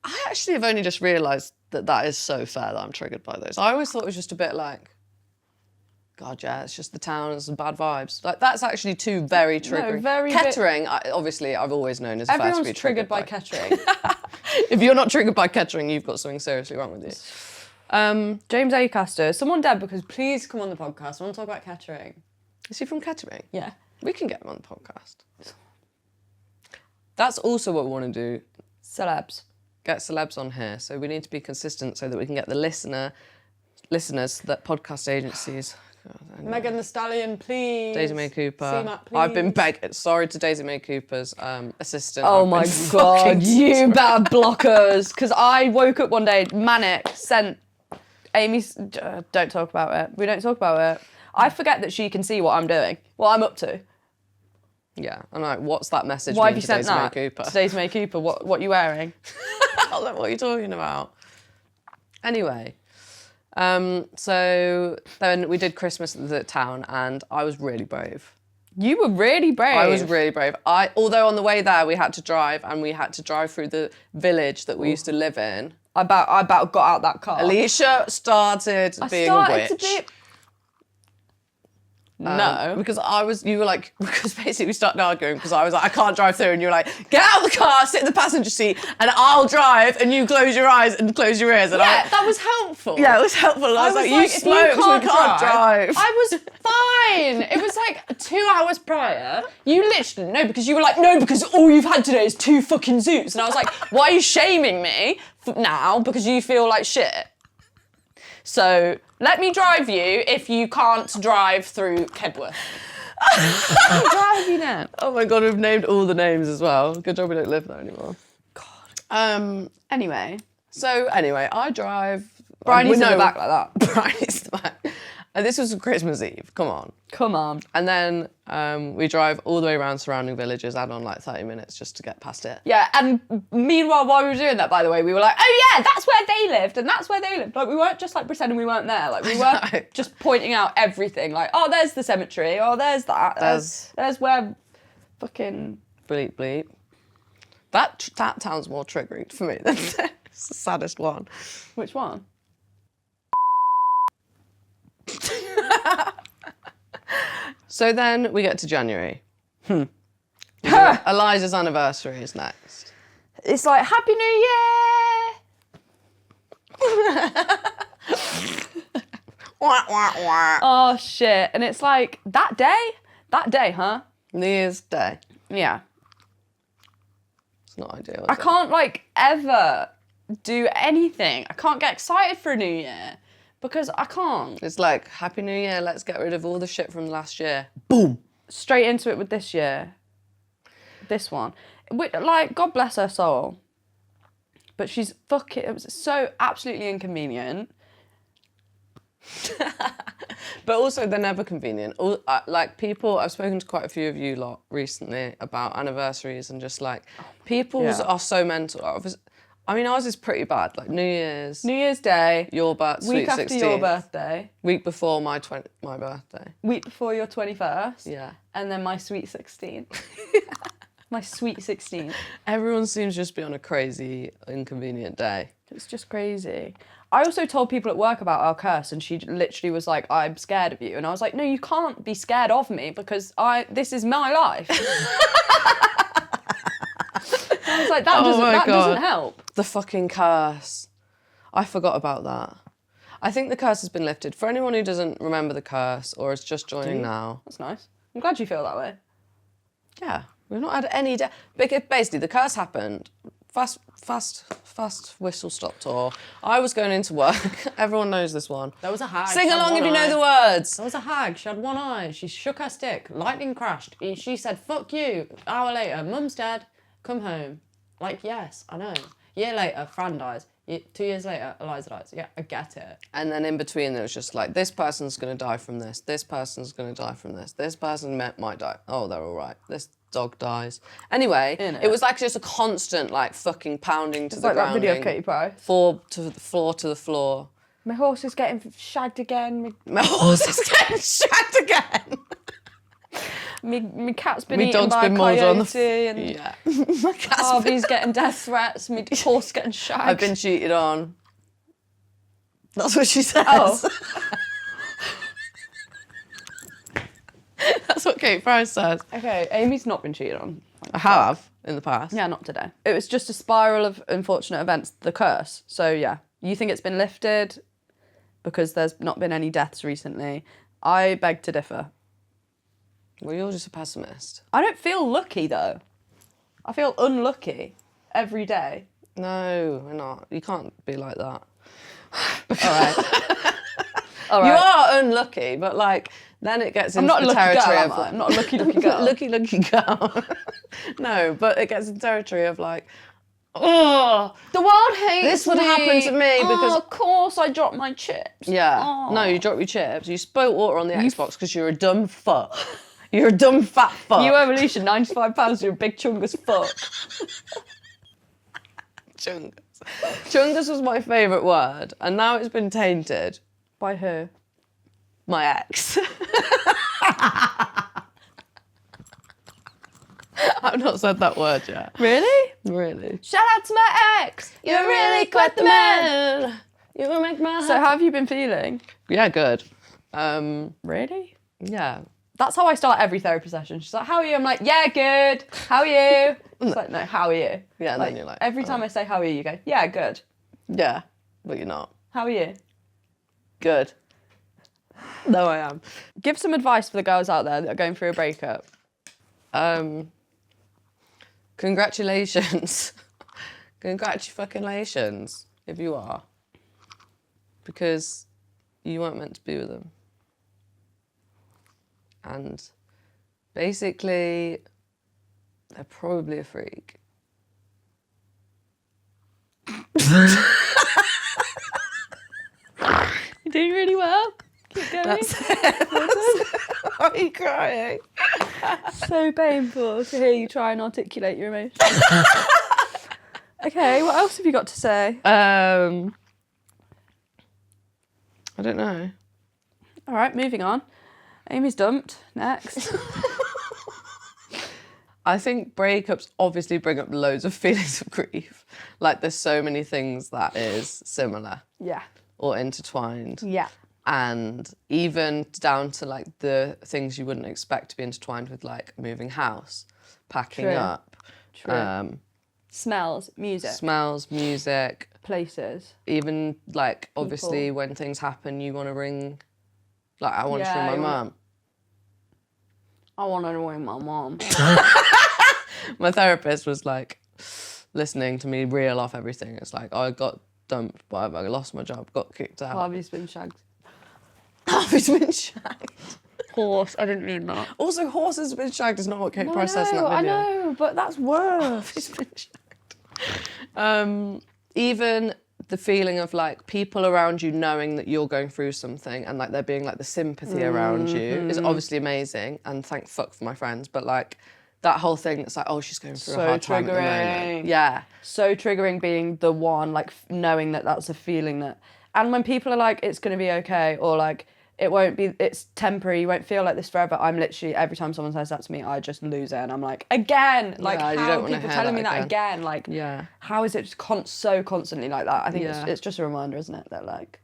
I actually have only just realised that is so fair that I'm triggered by those. I always thought it was just a bit like, God, yeah, it's just the town and some bad vibes. Like, that's actually two very triggering. Kettering, obviously, I've always known as a fair to be triggered by Kettering. If you're not triggered by Kettering, you've got something seriously wrong with you. James Acaster, someone dead because please come on the podcast. I want to talk about Kettering. Is he from Kettering? Yeah. We can get him on the podcast. That's also what we want to do. Celebs. Get celebs on here. So we need to be consistent so that we can get the listeners that podcast agencies. God, Megan Thee Stallion, please. Daisy May Cooper. C-Mac, please. I've been begging. Sorry to Daisy May Cooper's assistant. Oh my God, you better block us. Because I woke up one day, manic, sent Amy's... don't talk about it. We don't talk about it. I forget that she can see what I'm doing, what I'm up to. Yeah, I'm like, what's that message Why mean have you to sent Daisy that May Cooper? to Daisy May Cooper? What are you wearing? I don't know what you're talking about. Anyway, so then we did Christmas at the town and I was really brave. You were really brave. I was really brave. Although on the way there we had to drive and we had to drive through the village that we used to live in. I about got out that car. Alicia started being a witch. No. Because you were like, because basically we started arguing because I was like, I can't drive through, and you were like, get out of the car, sit in the passenger seat, and I'll drive, and you close your eyes and close your ears. And that was helpful. Yeah, it was helpful. I was like, you smoke, so we can't drive. I was fine. It was like 2 hours prior. You literally, no, because you were like, no, because all you've had today is 2 fucking zoots. And I was like, why are you shaming me now because you feel like shit? So let me drive you if you can't drive through Kedworth. I'll drive you now. Oh my God, we've named all the names as well. Good job we don't live there anymore. God. Anyway, I drive. Bryony's in the back like that. Bryony's in the back. And this was Christmas Eve. Come on. And then we drive all the way around surrounding villages, add on like 30 minutes just to get past it. Yeah, and meanwhile, while we were doing that, by the way, we were like, oh yeah, that's where they lived, and that's where they lived. Like, we weren't just like pretending we weren't there. Like, we were just pointing out everything. Like, oh, there's the cemetery. Oh, there's that. There's where fucking... Bleep, bleep. That town's more triggering for me than this. It's the saddest one. Which one? So then we get to January. Eliza's anniversary is next. It's like, Happy New Year! Wah, wah, wah. Oh, shit. And it's like, that day, huh? New Year's Day. Yeah. It's not ideal. I can't, like, ever do anything. I can't get excited for a new year. Because I can't. It's like, Happy New Year, let's get rid of all the shit from last year. Boom. Straight into it with this year. This one. Like, God bless her soul. But she's it was so absolutely inconvenient. But also, they're never convenient. Like, people, I've spoken to quite a few of you lot recently about anniversaries and just like, people's are so mental. I mean, ours is pretty bad. Like New Year's Day, your birthday, week after 16th, your birthday, week before my birthday, week before your 21st, yeah, and then my sweet 16th. My sweet 16th. Everyone seems to just be on a crazy, inconvenient day. It's just crazy. I also told people at work about our curse, and she literally was like, "I'm scared of you," and I was like, "No, you can't be scared of me because this is my life." I was like, that doesn't help. The fucking curse. I forgot about that. I think the curse has been lifted. For anyone who doesn't remember the curse or is just joining now. That's nice. I'm glad you feel that way. Yeah, we've not had any... Basically, the curse happened. Fast whistle stop tour. I was going into work. Everyone knows this one. There was a hag. Sing along if you know the words. There was a hag. She had one eye. She shook her stick. Lightning crashed. She said, "Fuck you." Hour later, Mum's dead. Come home. Like, yes, I know. Year later, Fran dies. 2 years later, Eliza dies. Yeah, I get it. And then in between, there was just like, this person's going to die from this. This person's going to die from this. This person might die. Oh, they're all right. This dog dies. Anyway, it was like just a constant like fucking pounding to the ground. Like that video of Katie Price. Floor to the floor. My horse is getting shagged again. My horse is getting shagged again. My cat's been eaten by a coyote and yeah. Harvey's getting death threats. My horse getting shagged. I've been cheated on. That's what she says. Oh. That's what Kate Price says. Okay, Amy's not been cheated on. I have in the past. Yeah, not today. It was just a spiral of unfortunate events, the curse. So yeah, you think it's been lifted because there's not been any deaths recently. I beg to differ. Well, you're just a pessimist. I don't feel lucky though. I feel unlucky every day. No, we're not. You can't be like that. All right. All You right. are unlucky, but like then it gets into the territory of I'm not a lucky girl. lucky girl. No, but it gets into the territory of like, oh, The world hates this would happen to me because of course I dropped my chips. yeah. Oh. No, you dropped your chips. You spilt water on the Xbox because you're a dumb fuck. You're a dumb fat fuck. You owe Alicia £95. You're a big chungus fuck. Chungus. Chungus was my favourite word, and now it's been tainted. By who? My ex. I've not said that word yet. Really? Really. Shout out to my ex. You're really quite the man. You will make my So how have you been feeling? yeah, good. Really? Yeah. That's how I start every therapy session. She's like, how are you? I'm like, yeah, good. How are you? She's like, no, how are you? Yeah, and like, then you're like, every time I say, how are you? You go, yeah, good. yeah, but you're not. How are you? Good. No, I am. Give some advice for the girls out there that are going through a breakup. Congratulations. Congratulations, if you are. Because you weren't meant to be with them. And basically, they're probably a freak. You're doing really well. Keep going. That's it. Why are you crying? So painful to hear you try and articulate your emotions. Okay, what else have you got to say? I don't know. All right, moving on. Amy's dumped. Next. I think breakups obviously bring up loads of feelings of grief. Like there's so many things that is similar Yeah. or intertwined. Yeah. And even down to like the things you wouldn't expect to be intertwined with, like moving house, packing True. up, True. Smells, music, smells, music, places. even like obviously when things happen you want to ring, like I want to Yeah, ring my you wanna- mum. I want to ring my mom. My therapist was like listening to me reel off everything. It's like, oh, I got dumped, whatever, I lost my job, got kicked out. Harvey's been shagged. Harvey's been shagged. Horse, I didn't mean that. Also, horses have been shagged is not what Kate No, Price says in that I video. know, but that's worse. Harvey's been shagged. Even the feeling of like people around you knowing that you're going through something and like there being like the sympathy around you is obviously amazing, and thank fuck for my friends, but like that whole thing that's like, oh, she's going through So a hard time at the moment. triggering. Yeah. So triggering being the one, like knowing that that's a feeling that, and when people are like, it's going to be okay, or like, it won't be, it's temporary, you won't feel like this forever. I'm literally, every time someone says that to me, I just lose it. And I'm like, again, like Yeah, you how don't are wanna people hear telling that me that again? Like, Yeah. how is it just so constantly like that? I think Yeah. it's just a reminder, isn't it? That like,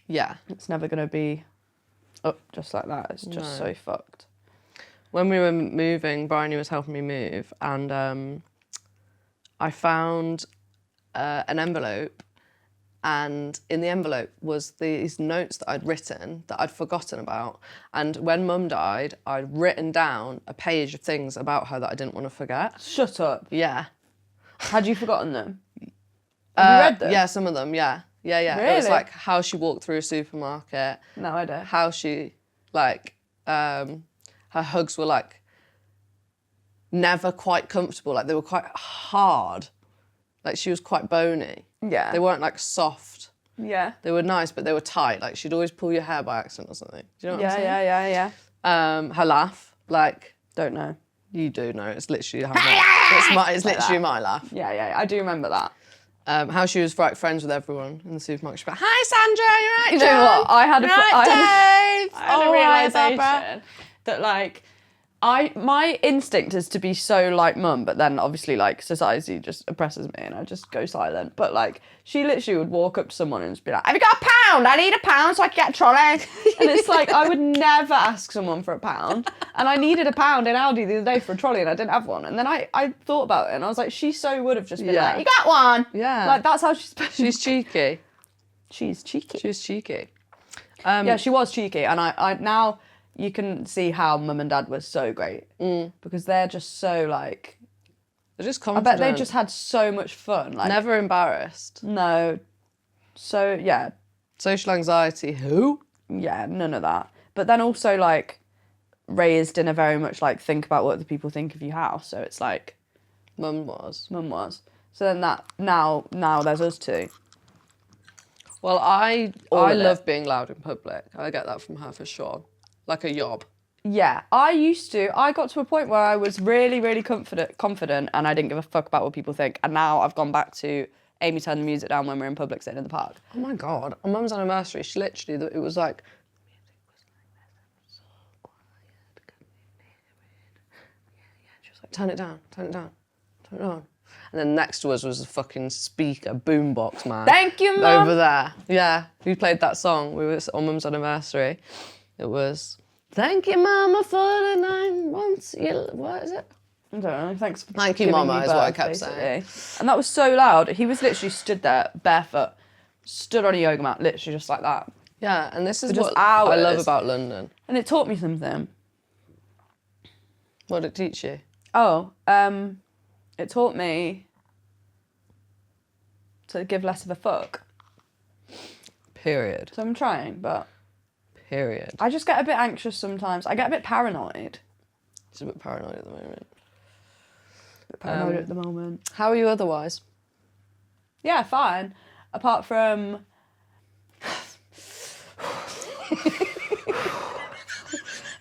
Yeah. it's never going to be up just like that. It's just so fucked. When we were moving, Bryony was helping me move, and I found an envelope, and in the envelope was these notes that I'd written that I'd forgotten about. And when Mum died, I'd written down a page of things about her that I didn't want to forget. Shut up. Yeah. Had you forgotten them? Have you read them? Yeah, some of them, yeah. Yeah, yeah. It was Really? like how she walked through a supermarket, No, I don't. how she, like, her hugs were like never quite comfortable. Like they were quite hard. Like she was quite bony. Yeah. They weren't like soft. Yeah. They were nice, but they were tight. Like she'd always pull your hair by accident or something. Do you know what I'm saying? Yeah. Her laugh, like Don't know. you do know. It's literally how it's literally my laugh. Yeah. I do remember that. How she was like friends with everyone in the supermarket. She'd be like, "Hi Sandra, you right? You know what? I had a Dave. I had a realisation that like my instinct is to be so like Mum, but then obviously like society just oppresses me and I just go silent. But like she literally would walk up to someone and just be like, "Have you got a £1. I need £1 so I can get a trolley. And it's like, I would never ask someone for £1. And I needed £1 in Aldi the other day for a trolley and I didn't have one. And then I thought about it and I was like, she so would have just been like, you got one. Yeah. Like, that's how she's She's cheeky. She's cheeky. She's cheeky. Yeah, she was cheeky. And I now you can see how mum and dad were so great. Because they're just so like... They're just I confident. bet they just had so much fun. Like, never embarrassed. No. So, yeah. Social anxiety, who? Yeah, none of that. But then also, like, raised in a very much, like, think about what the people think of you house. So it's like... Mum was. So then that... Now there's us two. Well, I of love it. being loud in public. I get that from her for sure. Like a yob. Yeah, I got to a point where I was really, really confident and I didn't give a fuck about what people think. And now I've gone back to Amy turn the music down when we're in public sitting in the park. Oh my God. On Mum's anniversary, she literally, it was like, she was like, turn it down, turn it down, turn it on. And then next to us was a fucking speaker, boombox man. Thank you, Mum. Over there. Yeah, we played that song. We were on Mum's anniversary. It was, thank you, Mama, for the 9 months. What is it? I don't know, thanks for Thank you, giving Mama, me is what I birth, kept basically. saying. And that was so loud. He was literally stood there, barefoot, stood on a yoga mat, literally just like that. Yeah, and this is For just what I love hours. about London. And it taught me something. What did it teach you? Oh, it taught me to give less of a fuck. Period. So I'm trying, but Period. I just get a bit anxious sometimes. I get a bit paranoid. It's a bit paranoid at the moment. At the moment. How are you otherwise? Yeah, fine. Apart from...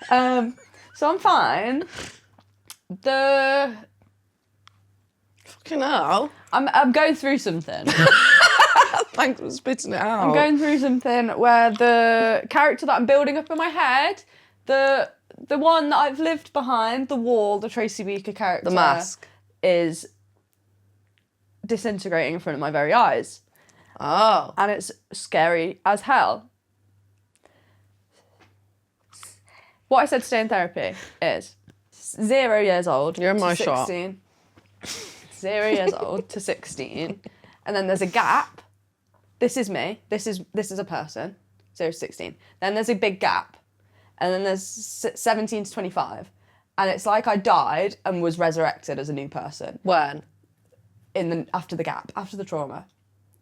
so I'm fine. Fucking hell. I'm going through something. Thanks for spitting it out. I'm going through something where the character that I'm building up in my head, the one that I've lived behind, the wall, the Tracy Beaker character... The mask. ...is disintegrating in front of my very eyes. Oh. And it's scary as hell. What I said to stay in therapy is 0 years old You're in my to shot. 16. 0 years old to 16. And then there's a gap. This is me. This is a person. 0 to 16. Then there's a big gap. And then there's 17 to 25. And it's like I died and was resurrected as a new person. When? After the gap, after the trauma.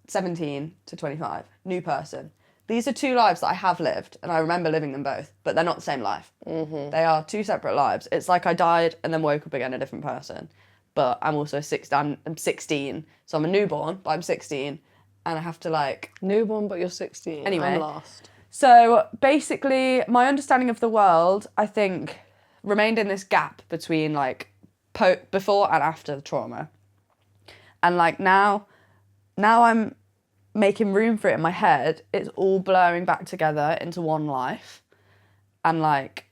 17 to 25. New person. These are 2 lives that I have lived, and I remember living them both, but they're not the same life. Mm-hmm. They are 2 separate lives. It's like I died and then woke up again a different person. But I'm also I'm 16, so I'm a newborn, but I'm 16, and I have to like... Newborn, but you're 16. Anyway. I'm lost. So basically, my understanding of the world, I think, remained in this gap between like before and after the trauma. And like now I'm making room for it in my head. It's all blurring back together into one life. And like,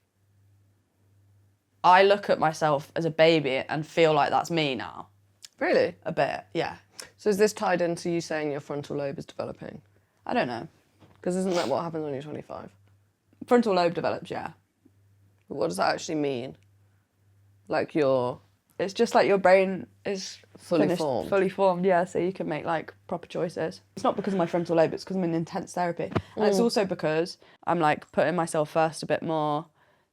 I look at myself as a baby and feel like that's me now. Really? A bit, yeah. So is this tied into you saying your frontal lobe is developing? I don't know. Because isn't that what happens when you're 25? Frontal lobe develops, yeah. But what does that actually mean? Like It's just like your brain is fully formed. Fully formed, yeah, so you can make like proper choices. It's not because of my frontal lobe, it's because I'm in intense therapy. And it's also because I'm like putting myself first a bit more.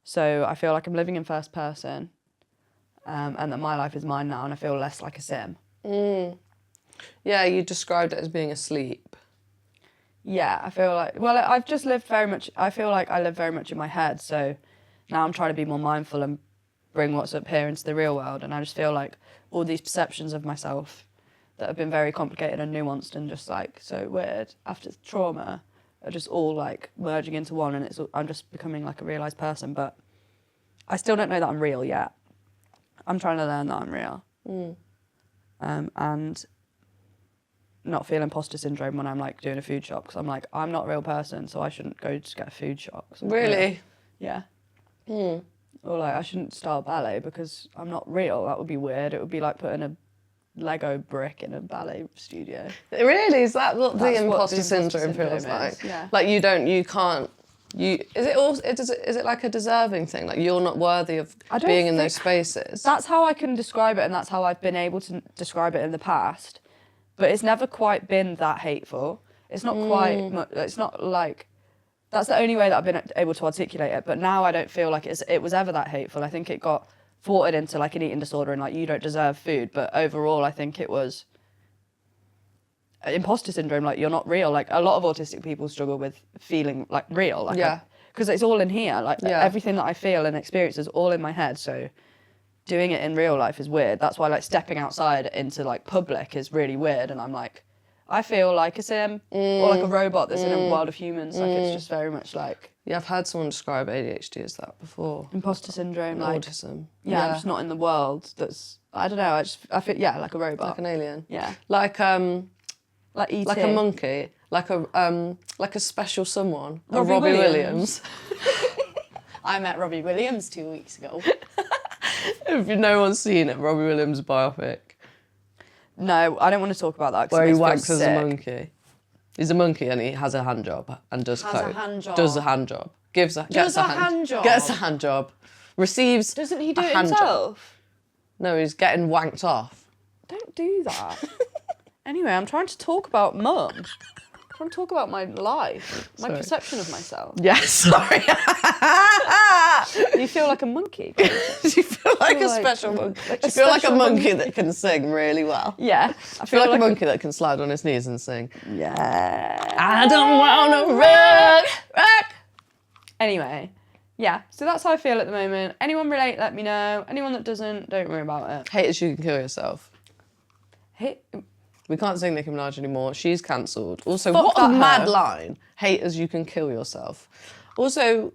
So I feel like I'm living in first person and that my life is mine now and I feel less like a sim. Yeah, you described it as being asleep. Yeah, I feel like, well, I've just lived very much, I feel like I live very much in my head. So now I'm trying to be more mindful and bring what's up here into the real world. And I just feel like all these perceptions of myself that have been very complicated and nuanced and just like so weird after trauma are just all like merging into one, and I'm just becoming like a realised person. But I still don't know that I'm real yet. I'm trying to learn that I'm real. And not feel imposter syndrome when I'm like doing a food shop, because I'm like, I'm not a real person, so I shouldn't go to get a food shop. Really? Yeah. Or like I shouldn't start ballet because I'm not real. That would be weird. It would be like putting a Lego brick in a ballet studio. Really? Is that what the That's what imposter the imposter syndrome feels syndrome like? is, yeah. Like is it also, is it like a deserving thing? Like you're not worthy of being in those spaces? That's how I can describe it, and that's how I've been able to describe it in the past. But it's never quite been that hateful. It's not quite, it's not like, that's the only way that I've been able to articulate it. But now I don't feel like it was ever that hateful. I think it got thwarted into like an eating disorder and like you don't deserve food. But overall, I think it was imposter syndrome. Like you're not real. Like a lot of autistic people struggle with feeling like real. Like yeah. Because it's all in here. Like everything that I feel and experience is all in my head. So doing it in real life is weird. That's why like stepping outside into like public is really weird. And I'm like, I feel like a sim or like a robot that's in a world of humans. Like it's just very much like. Yeah, I've heard someone describe ADHD as that before. Imposter syndrome, like autism. Yeah, I'm just not in the world. That's I don't know. I feel like a robot, like an alien. Yeah, like E.T. like a monkey, like a special someone. Robbie Williams. I met Robbie Williams 2 weeks ago. If no one's seen it, Robbie Williams biopic. No, I don't want to talk about that. Where he wax as a monkey. He's a monkey and he has a hand job and does Has coke. a hand job. Does a hand job. Gets a hand job. Gets a hand job. Receives. Doesn't he do a it hand job. himself? No, he's getting wanked off. Don't do that. Anyway, I'm trying to talk about mum. I'm trying to talk about my life, my perception of myself. Yes, sorry. You feel like a monkey. You feel like a special monkey. You feel like a monkey that can sing really well. Yeah. I feel like a monkey that can slide on his knees and sing. Yeah. I don't wanna rock. Anyway, yeah. So that's how I feel at the moment. Anyone relate, let me know. Anyone that doesn't, don't worry about it. Hate as you can kill yourself. Hate. We can't sing Nicki Minaj anymore. She's cancelled. Also, Fuck what a that mad her. line. Hate as you can kill yourself. Also,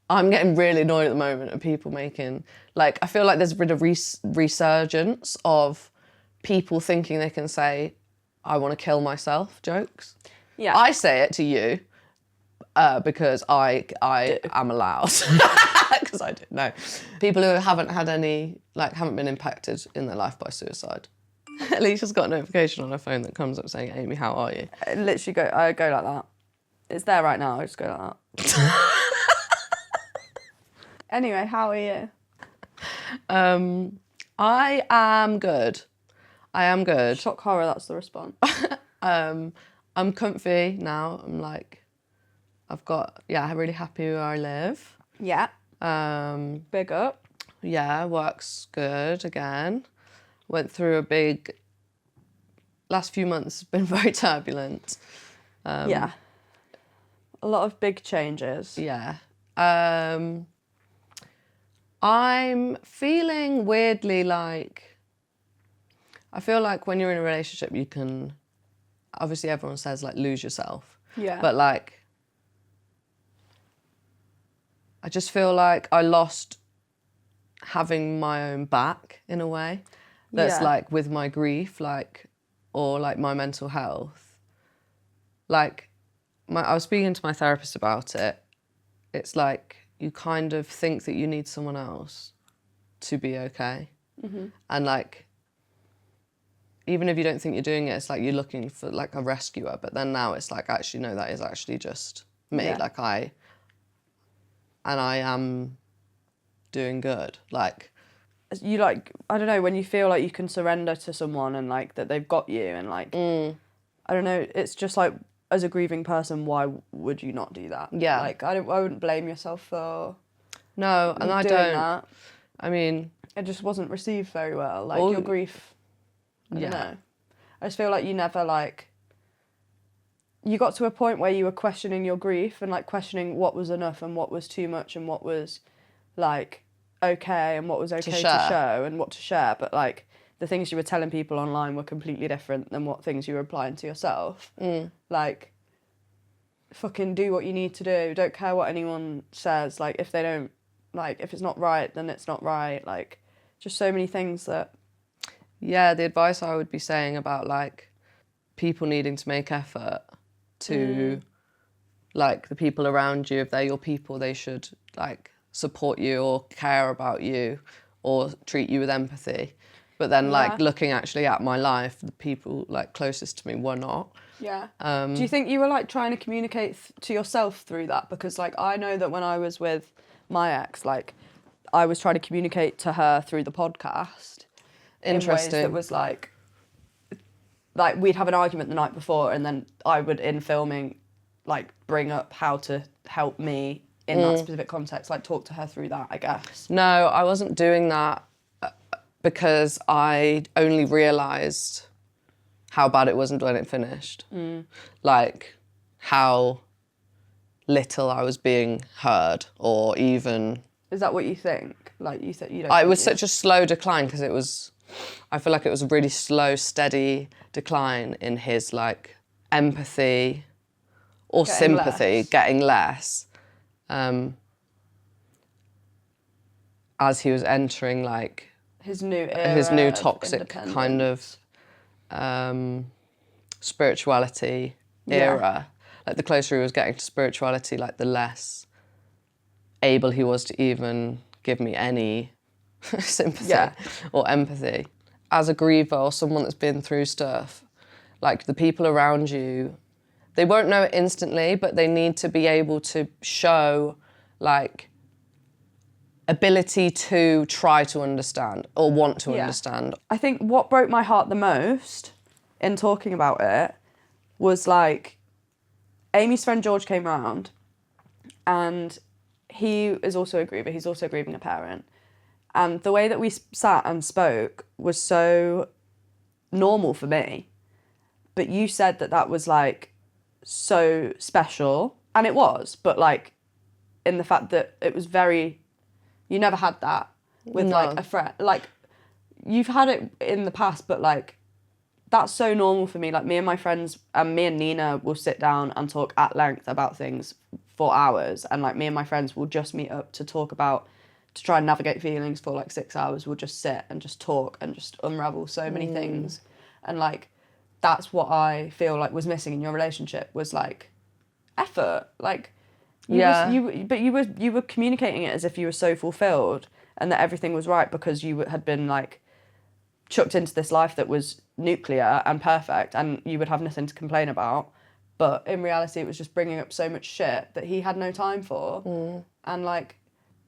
I'm getting really annoyed at the moment at people making, like, I feel like there's been a resurgence of people thinking they can say, I want to kill myself jokes. Yeah. I say it to you because I am allowed. Because I do. No. People who haven't had any, like, haven't been impacted in their life by suicide. Alicia's got a notification on her phone that comes up saying, Amy, how are you? I literally I go like that. It's there right now, I just go like that. Anyway, how are you? I am good. I am good. Shock horror, that's the response. I'm comfy now. I'm like, I'm really happy where I live. Yeah. Big up. Yeah, work's good again. Went through last few months have been very turbulent. Yeah. A lot of big changes. Yeah. I'm feeling weirdly like, I feel like when you're in a relationship, you can, obviously everyone says like lose yourself. Yeah. But like, I just feel like I lost having my own back in a way. That's like with my grief, like, or like my mental health. Like, I was speaking to my therapist about it. It's like you kind of think that you need someone else to be okay. Mm-hmm. And like, even if you don't think you're doing it, it's like you're looking for like a rescuer. But then now it's like, actually, no, that is actually just me. Yeah. Like I am doing good. Like, you like, I don't know, when you feel like you can surrender to someone and like that they've got you and like, I don't know, it's just like, as a grieving person, why would you not do that? Yeah. Like, I wouldn't blame yourself for no, and I doing don't. that. I mean, It just wasn't received very well. Like, your grief, I don't know. I just feel like you never like, you got to a point where you were questioning your grief and like questioning what was enough and what was too much and what was like okay and what was okay to show and what to share. But like, the things you were telling people online were completely different than what things you were applying to yourself. Like, fucking do what you need to do. Don't care what anyone says. Like, if they don't, like, if it's not right, then it's not right. Like, just so many things that... Yeah, the advice I would be saying about, like, people needing to make effort to, like, the people around you, if they're your people, they should, like, support you or care about you or treat you with empathy. But then like looking actually at my life, the people like closest to me were not. Yeah. Do you think you were like trying to communicate to yourself through that? Because like I know that when I was with my ex, like I was trying to communicate to her through the podcast. Interesting. In ways that was like we'd have an argument the night before, and then I would in filming like bring up how to help me in that specific context, like talk to her through that, I guess. No, I wasn't doing that because I only realised how bad it was when it finished. Like how little I was being heard, or even... Is that what you think? Like you said, you don't... It was such a slow decline because it was... I feel like it was a really slow, steady decline in his like empathy or sympathy, getting less. As he was entering like... his new toxic kind of spirituality era. Like the closer he was getting to spirituality, like the less able he was to even give me any sympathy or empathy. As a griever or someone that's been through stuff, like the people around you, they won't know it instantly, but they need to be able to show like ability to try to understand or want to understand. I think what broke my heart the most in talking about it was like Amy's friend George came around, and he is also a griever. He's also grieving a parent. And the way that we sat and spoke was so normal for me. But you said that that was like so special. And it was, but like in the fact that it was very, you never had that with like a friend. Like you've had it in the past, but like that's so normal for me. Like me and my friends and me and Nina will sit down and talk at length about things for hours. And like me and my friends will just meet up to talk about, to try and navigate feelings for like 6 hours. We'll just sit and just talk and just unravel so many things. And like, that's what I feel like was missing in your relationship, was like effort. Like, you were communicating it as if you were so fulfilled and that everything was right because you had been like chucked into this life that was nuclear and perfect and you would have nothing to complain about. But in reality, it was just bringing up so much shit that he had no time for. And like,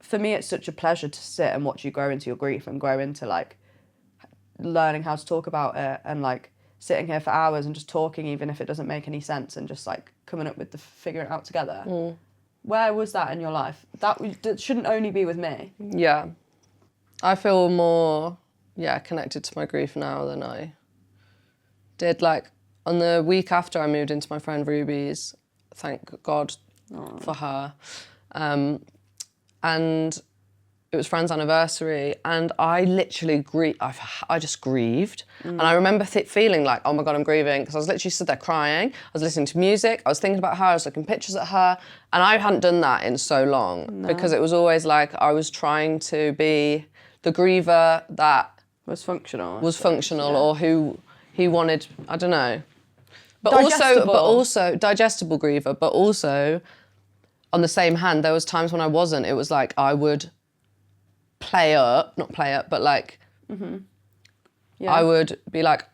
for me, it's such a pleasure to sit and watch you grow into your grief and grow into like learning how to talk about it and like sitting here for hours and just talking, even if it doesn't make any sense, and just like coming up with figuring it out together. Where was that in your life? That shouldn't only be with me. Yeah. I feel more, connected to my grief now than I did. Like on the week after I moved into my friend Ruby's, thank God for her. And it was friend's anniversary, and I literally I just grieved. And I remember feeling like, oh my God, I'm grieving, because I was literally stood there crying. I was listening to music, I was thinking about her, I was looking pictures at her, and I hadn't done that in so long because it was always like I was trying to be the griever that was functional, or who he wanted, I don't know. But digestible. also digestible griever, but also on the same hand, there was times when I wasn't. It was like I would not play up, but like I would be like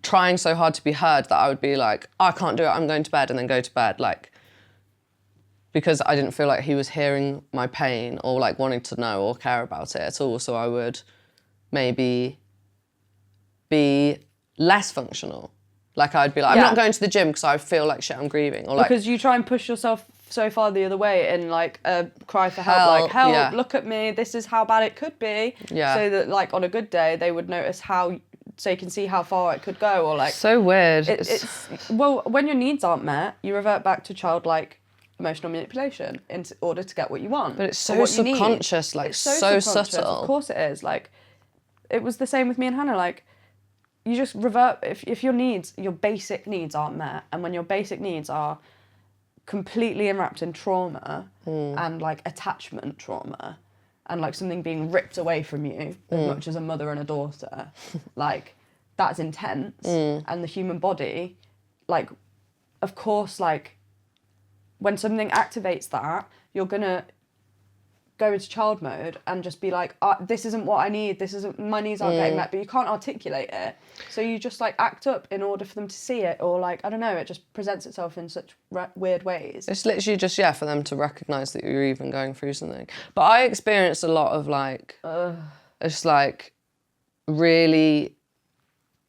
trying so hard to be heard that I would be like, I can't do it, I'm going to bed, and then go to bed, like, because I didn't feel like he was hearing my pain or like wanting to know or care about it at all. So I would maybe be less functional. Like I'd be like, I'm not going to the gym because I feel like shit, I'm grieving. Or like, because you try and push yourself so far the other way in like a cry for help, like help, look at me, this is how bad it could be. So that like on a good day they would notice so you can see how far it could go, or like. So weird. Well, when your needs aren't met, you revert back to childlike emotional manipulation in order to get what you want. But it's so subconscious, like so subtle. Of course it is. Like, it was the same with me and Hannah. Like, you just revert, if your basic needs aren't met, and when your basic needs are completely enwrapped in trauma and like attachment trauma and like something being ripped away from you as much as a mother and a daughter, like that's intense. And the human body, like, of course, like when something activates that, you're gonna go into child mode and just be like, this isn't what I need, my needs aren't getting met, but you can't articulate it. So you just like act up in order for them to see it, or like, I don't know, it just presents itself in such weird ways. It's literally just, for them to recognise that you're even going through something. But I experienced a lot of like, it's like really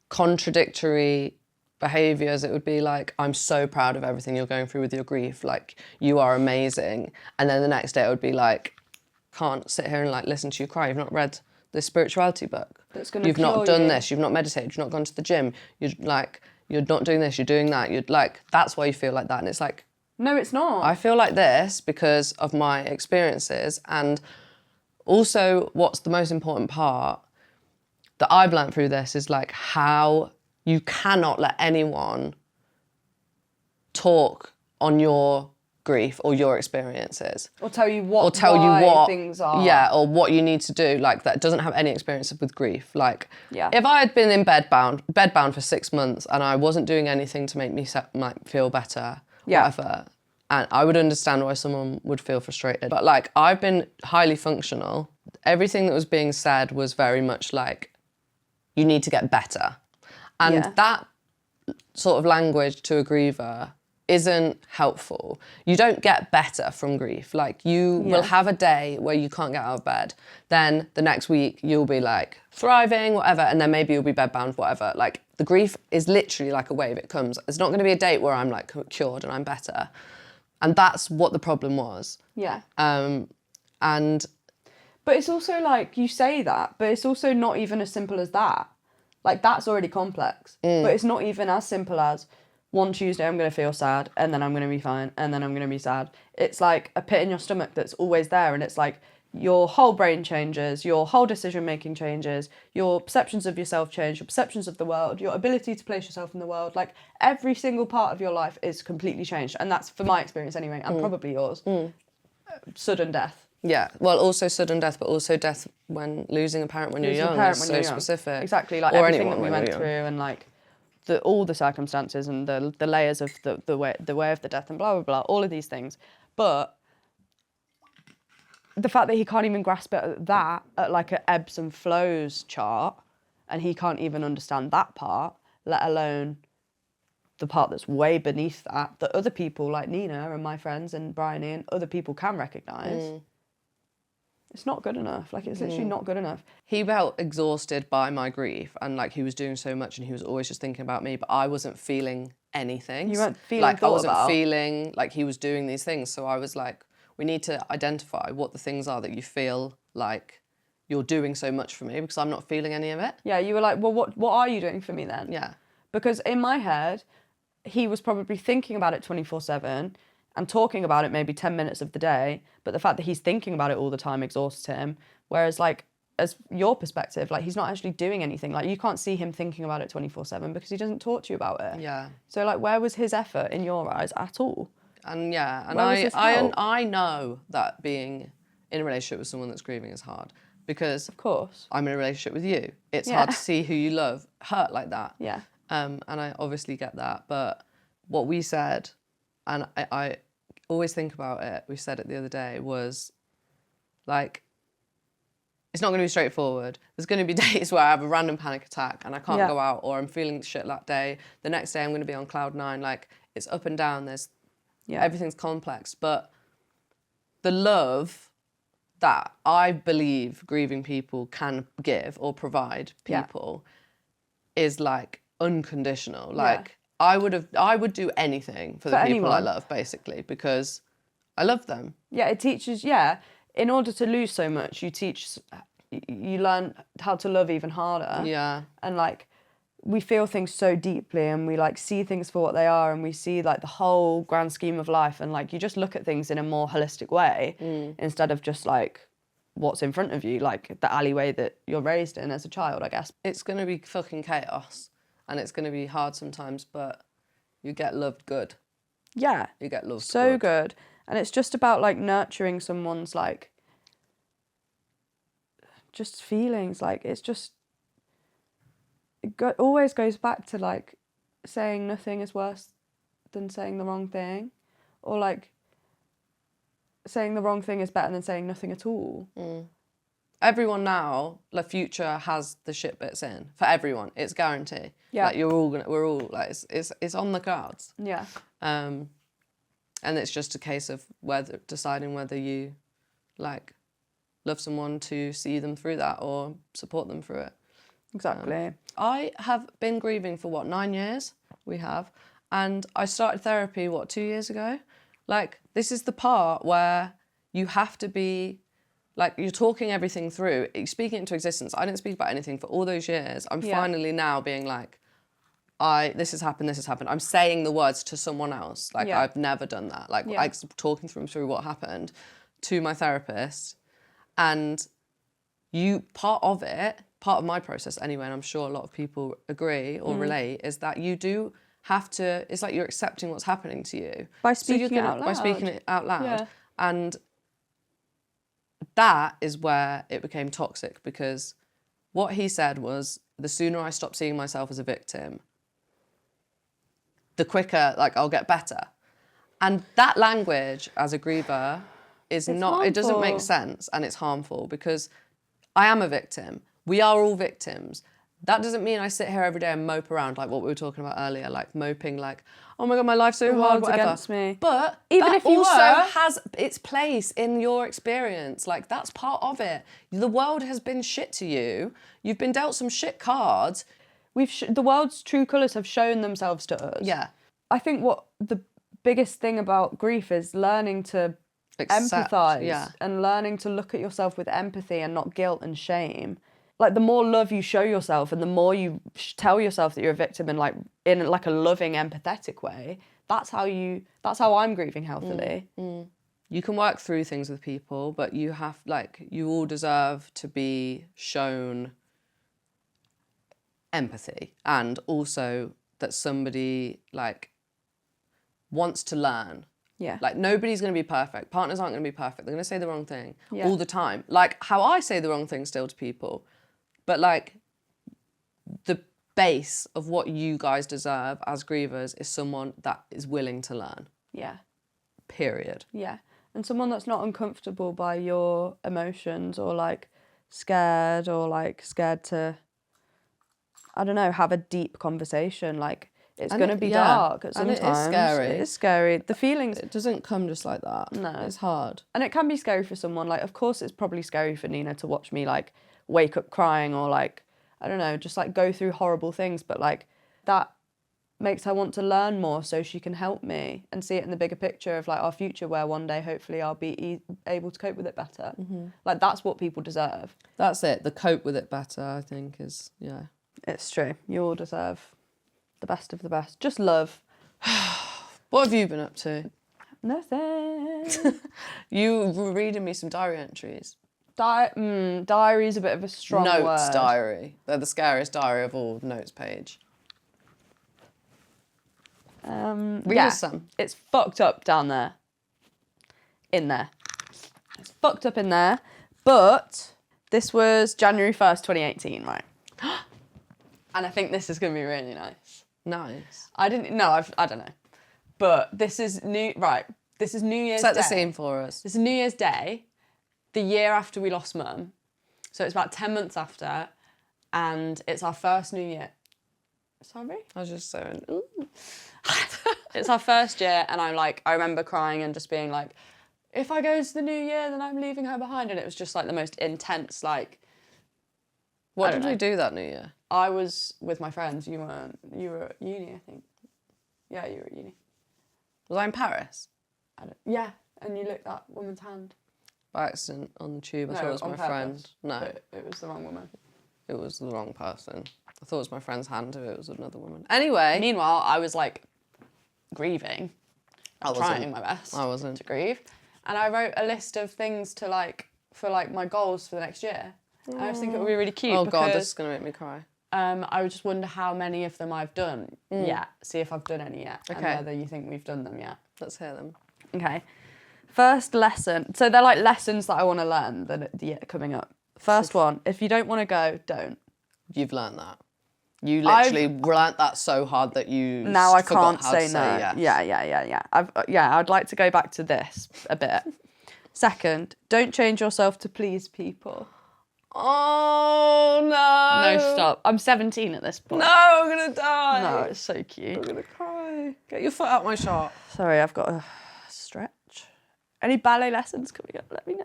contradictory behaviours. It would be like, I'm so proud of everything you're going through with your grief, like you are amazing. And then the next day it would be like, can't sit here and like listen to you cry. You've not read this spirituality book. You've not done this. You've not meditated. You've not gone to the gym. You're not doing this. You're doing that. You're like, that's why you feel like that. And it's like, no, it's not. I feel like this because of my experiences, and also what's the most important part that I've learned through this is like how you cannot let anyone talk on your grief or your experiences, or tell you what things are, or what you need to do, like that doesn't have any experience with grief. Like, yeah, if I had been in bedbound for 6 months and I wasn't doing anything to make me feel better, whatever, and I would understand why someone would feel frustrated. But like, I've been highly functional. Everything that was being said was very much like, you need to get better, and that sort of language to a griever isn't helpful. You don't get better from grief. Like, you will have a day where you can't get out of bed. Then the next week you'll be like thriving, whatever, and then maybe you'll be bedbound, whatever. Like, the grief is literally like a wave, it comes. It's not gonna be a date where I'm like cured and I'm better. And that's what the problem was. Yeah. But it's also like, you say that, but it's also not even as simple as that. Like, that's already complex. But it's not even as simple as, one Tuesday I'm going to feel sad, and then I'm going to be fine, and then I'm going to be sad. It's like a pit in your stomach that's always there, and it's like your whole brain changes, your whole decision-making changes, your perceptions of yourself change, your perceptions of the world, your ability to place yourself in the world. Like, every single part of your life is completely changed. And that's, for my experience anyway, and probably yours, sudden death. Yeah, well, also sudden death, but also death when losing a parent when you're young. It's so specific. Exactly, like everything that we went through, and like all the circumstances and the layers of the way of the death and blah blah blah, all of these things. But the fact that he can't even grasp it at like a ebbs and flows chart, and he can't even understand that part, let alone the part that's way beneath that other people like Nina and my friends and Bryony and other people can recognise. It's not good enough. Like, it's literally not good enough. He felt exhausted by my grief, and like he was doing so much, and he was always just thinking about me, but I wasn't feeling anything. You weren't feeling like, I wasn't feeling like he was doing these things. So I was like, we need to identify what the things are that you feel like you're doing so much for me, because I'm not feeling any of it. Yeah, you were like, well, what are you doing for me then? Yeah. Because in my head, he was probably thinking about it 24/7 and talking about it maybe 10 minutes of the day, but the fact that he's thinking about it all the time exhausts him. Whereas, like, as your perspective, like, he's not actually doing anything. Like, you can't see him thinking about it 24/7 because he doesn't talk to you about it. Yeah. So, like, where was his effort in your eyes at all? And yeah, and I know that being in a relationship with someone that's grieving is hard, because of course I'm in a relationship with you. It's hard to see who you love hurt like that. Yeah. And I obviously get that, but what we said, and I always think about it, we said it the other day, was like, it's not going to be straightforward. There's going to be days where I have a random panic attack and I can't go out, or I'm feeling shit that day. The next day I'm going to be on cloud 9. Like, it's up and down. Everything's complex. But the love that I believe grieving people can give or provide people is like unconditional. Like, I would do anything for the people I love, basically, because I love them. Yeah, it teaches, in order to lose so much, you learn how to love even harder. Yeah. And like, we feel things so deeply, and we like see things for what they are, and we see like the whole grand scheme of life, and like, you just look at things in a more holistic way instead of just like what's in front of you, like the alleyway that you're raised in as a child, I guess. It's going to be fucking chaos. And it's going to be hard sometimes, but you get loved good. Yeah. You get loved so good. And it's just about, like, nurturing someone's, like, just feelings. Like, it's just... always goes back to, like, saying nothing is worse than saying the wrong thing. Or, like, saying the wrong thing is better than saying nothing at all. Everyone now, the future has the shit bits in for everyone. It's guarantee. Yeah. Like we're all like it's on the cards. Yeah. And it's just a case of deciding whether you like love someone to see them through that or support them through it. Exactly. I have been grieving for 9 years? We have. And I started therapy, 2 years ago? Like, this is the part where you have to be, like, you're talking everything through, you're speaking it into existence. I didn't speak about anything for all those years. I'm finally now being like, this has happened. I'm saying the words to someone else. Like, I've never done that. Like, I'm talking through what happened to my therapist. And part of my process anyway, and I'm sure a lot of people agree or relate, is that you do have to, it's like you're accepting what's happening to you. By speaking it out loud. By speaking it out loud. Yeah. And that is where it became toxic, because what he said was, the sooner I stop seeing myself as a victim, the quicker, like, I'll get better. And that language as a griever is it doesn't make sense, and it's harmful, because I am a victim. We are all victims. That doesn't mean I sit here every day and mope around like what we were talking about earlier, like moping, like, oh my God, my life's so hard, whatever. Against me. But even that if you also were, has its place in your experience. Like, that's part of it. The world has been shit to you. You've been dealt some shit cards. The world's true colours have shown themselves to us. Yeah. I think what the biggest thing about grief is learning to empathise and learning to look at yourself with empathy and not guilt and shame. Like, the more love you show yourself and the more you tell yourself that you're a victim in a loving, empathetic way, that's how I'm grieving healthily. You can work through things with people, but you all deserve to be shown empathy, and also that somebody, like, wants to learn. Yeah. Like, nobody's going to be perfect. Partners aren't going to be perfect. They're going to say the wrong thing all the time. Like, how I say the wrong thing still to people. But, like, the base of what you guys deserve as grievers is someone that is willing to learn. Yeah. Period. Yeah. And someone that's not uncomfortable by your emotions, or, like, scared to, I don't know, have a deep conversation. Like, it's going to be dark at some times. And it is scary. It is scary. The feelings... It doesn't come just like that. No. It's hard. And it can be scary for someone. Like, of course, it's probably scary for Nina to watch me, like, wake up crying, or, like, I don't know, just, like, go through horrible things. But, like, that makes her want to learn more so she can help me and see it in the bigger picture of, like, our future, where one day, hopefully, I'll be able to cope with it better. Like, that's what people deserve. That's it. The cope with it better, I think, is, yeah. It's true. You all deserve the best of the best. Just love. What have you been up to? Nothing. You were reading me some diary entries. Diary's a bit of a strong word. Notes diary. They're the scariest diary of all. Notes page. Read us some. It's fucked up down there. In there. It's fucked up in there. But this was January 1st, 2018, right? And I think this is going to be really nice. Nice. I don't know. But this is New Year's Day. Set the scene for us. This is New Year's Day, the year after we lost Mum. So it's about 10 months after, and it's our first New Year. Sorry? I was just saying, ooh. It's our first year, and I remember crying and just being like, if I go into the new year, then I'm leaving her behind. And it was just, like, the most intense, like... What did we do that New Year? I was with my friends. You were at uni, I think. Yeah, you were at uni. Was I in Paris? Yeah, and you licked that woman's hand. By accident on the tube. I thought it was my friend. No. It was the wrong woman. It was the wrong person. I thought it was my friend's hand if it was another woman. Anyway. Meanwhile, I was, like, grieving. I wasn't. Trying my best. I wasn't. To grieve. And I wrote a list of things to, like, for, like, my goals for the next year. And I just think it would be really cute. Oh, God, this is going to make me cry. I would just wonder how many of them I've done yet. See if I've done any yet. Okay. And whether you think we've done them yet. Let's hear them. Okay. First lesson. So they're like lessons that I want to learn that coming up. First one, if you don't want to go, don't. You've learned that. You literally learnt that so hard that you now I forgot can't how say to no. Yes. Yeah. I'd like to go back to this a bit. Second, don't change yourself to please people. Oh, no. No, stop. I'm 17 at this point. No, I'm going to die. No, it's so cute. I'm going to cry. Get your foot out my shot. Sorry, I've got a stretch. Any ballet lessons coming up? Let me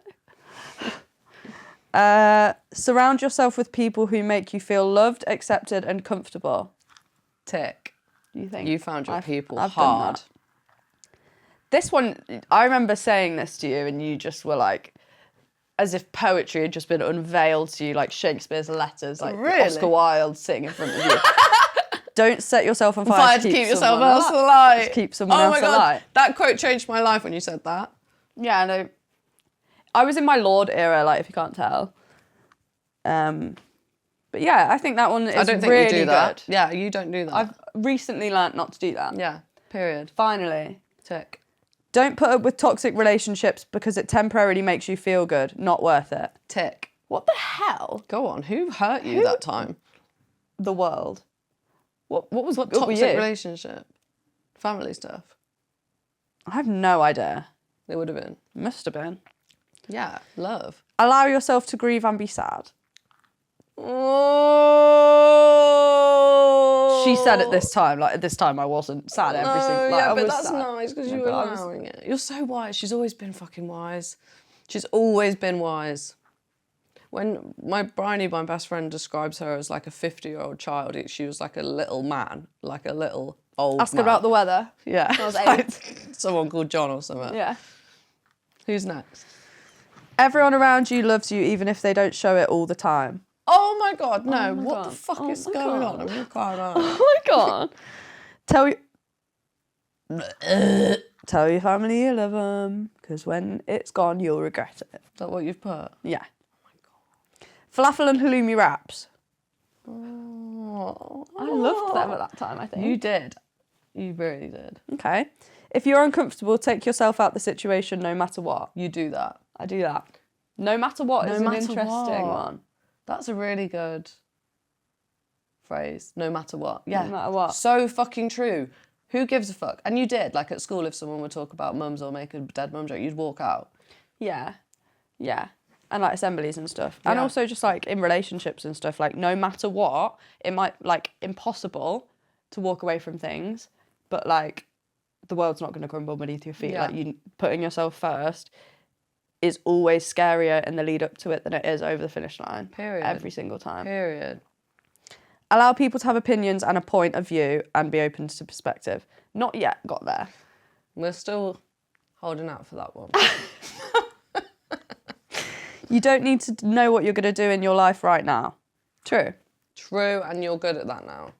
know. Surround yourself with people who make you feel loved, accepted, and comfortable. Tick. You think? You found your people I've hard. done that. This one, I remember saying this to you and you just were like, as if poetry had just been unveiled to you, like Shakespeare's letters, like Really? Oscar Wilde sitting in front of you. Don't set yourself on fire to keep yourself else alive. To keep someone else alive. That quote changed my life when you said that. Yeah, I know. I was in my Lord era, like, if you can't tell. But yeah, I think that one is I don't think really you do that. good. Yeah, you don't do that. I've recently learnt not to do that. Yeah, period. Finally. Tick. Don't put up with toxic relationships because it temporarily makes you feel good. Not worth it. Tick. What the hell? Go on. Who hurt you that time? The world. What was What good with toxic you? relationship? Family stuff. I have no idea. It would have been. Must have been. Yeah, love. Allow yourself to grieve and be sad. Oh. She said at this time, like at this time I wasn't sad every single like, yeah, I but was that's sad. nice because you No, were but I was- allowing it. You're so wise. She's always been fucking wise. She's always been wise. When my best friend, describes her as like a 50-year-old child, she was like a little man, like a little old Ask man. about the weather. Yeah. I was Like 8. someone called John or something. Yeah. Who's next? Everyone around you loves you even if they don't show it all the time. Oh my God, no. my What God. the fuck Oh is my going God. on? I'm gonna cry now. Oh my God. Tell your family you love them because when it's gone you'll regret it. Is that what you've put? Yeah. Oh my God. Falafel and halloumi wraps. Oh, I loved them at that time, I think. You did. You really did. Okay. If you're uncomfortable, take yourself out the situation no matter what. You do that. I do that. No matter what is an matter interesting what. one. That's a really good phrase. No matter what. Yeah. No matter what. So fucking true. Who gives a fuck? And you did. Like at school, if someone would talk about mums or make a dead mum joke, you'd walk out. Yeah. Yeah. And like assemblies and stuff. And Yeah. also just like in relationships and stuff, like no matter what, it might like impossible to walk away from things, but like the world's not going to crumble beneath your feet. Yeah. Like you putting yourself first is always scarier in the lead up to it than it is over the finish line. Period. Every single time. Period. Allow people to have opinions and a point of view and be open to perspective. Not yet got there. We're still holding out for that one. You don't need to know what you're going to do in your life right now. True. True, and you're good at that now.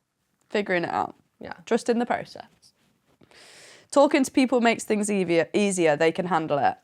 Figuring it out. Yeah. Trust in the process. Talking to people makes things easier. They can handle it.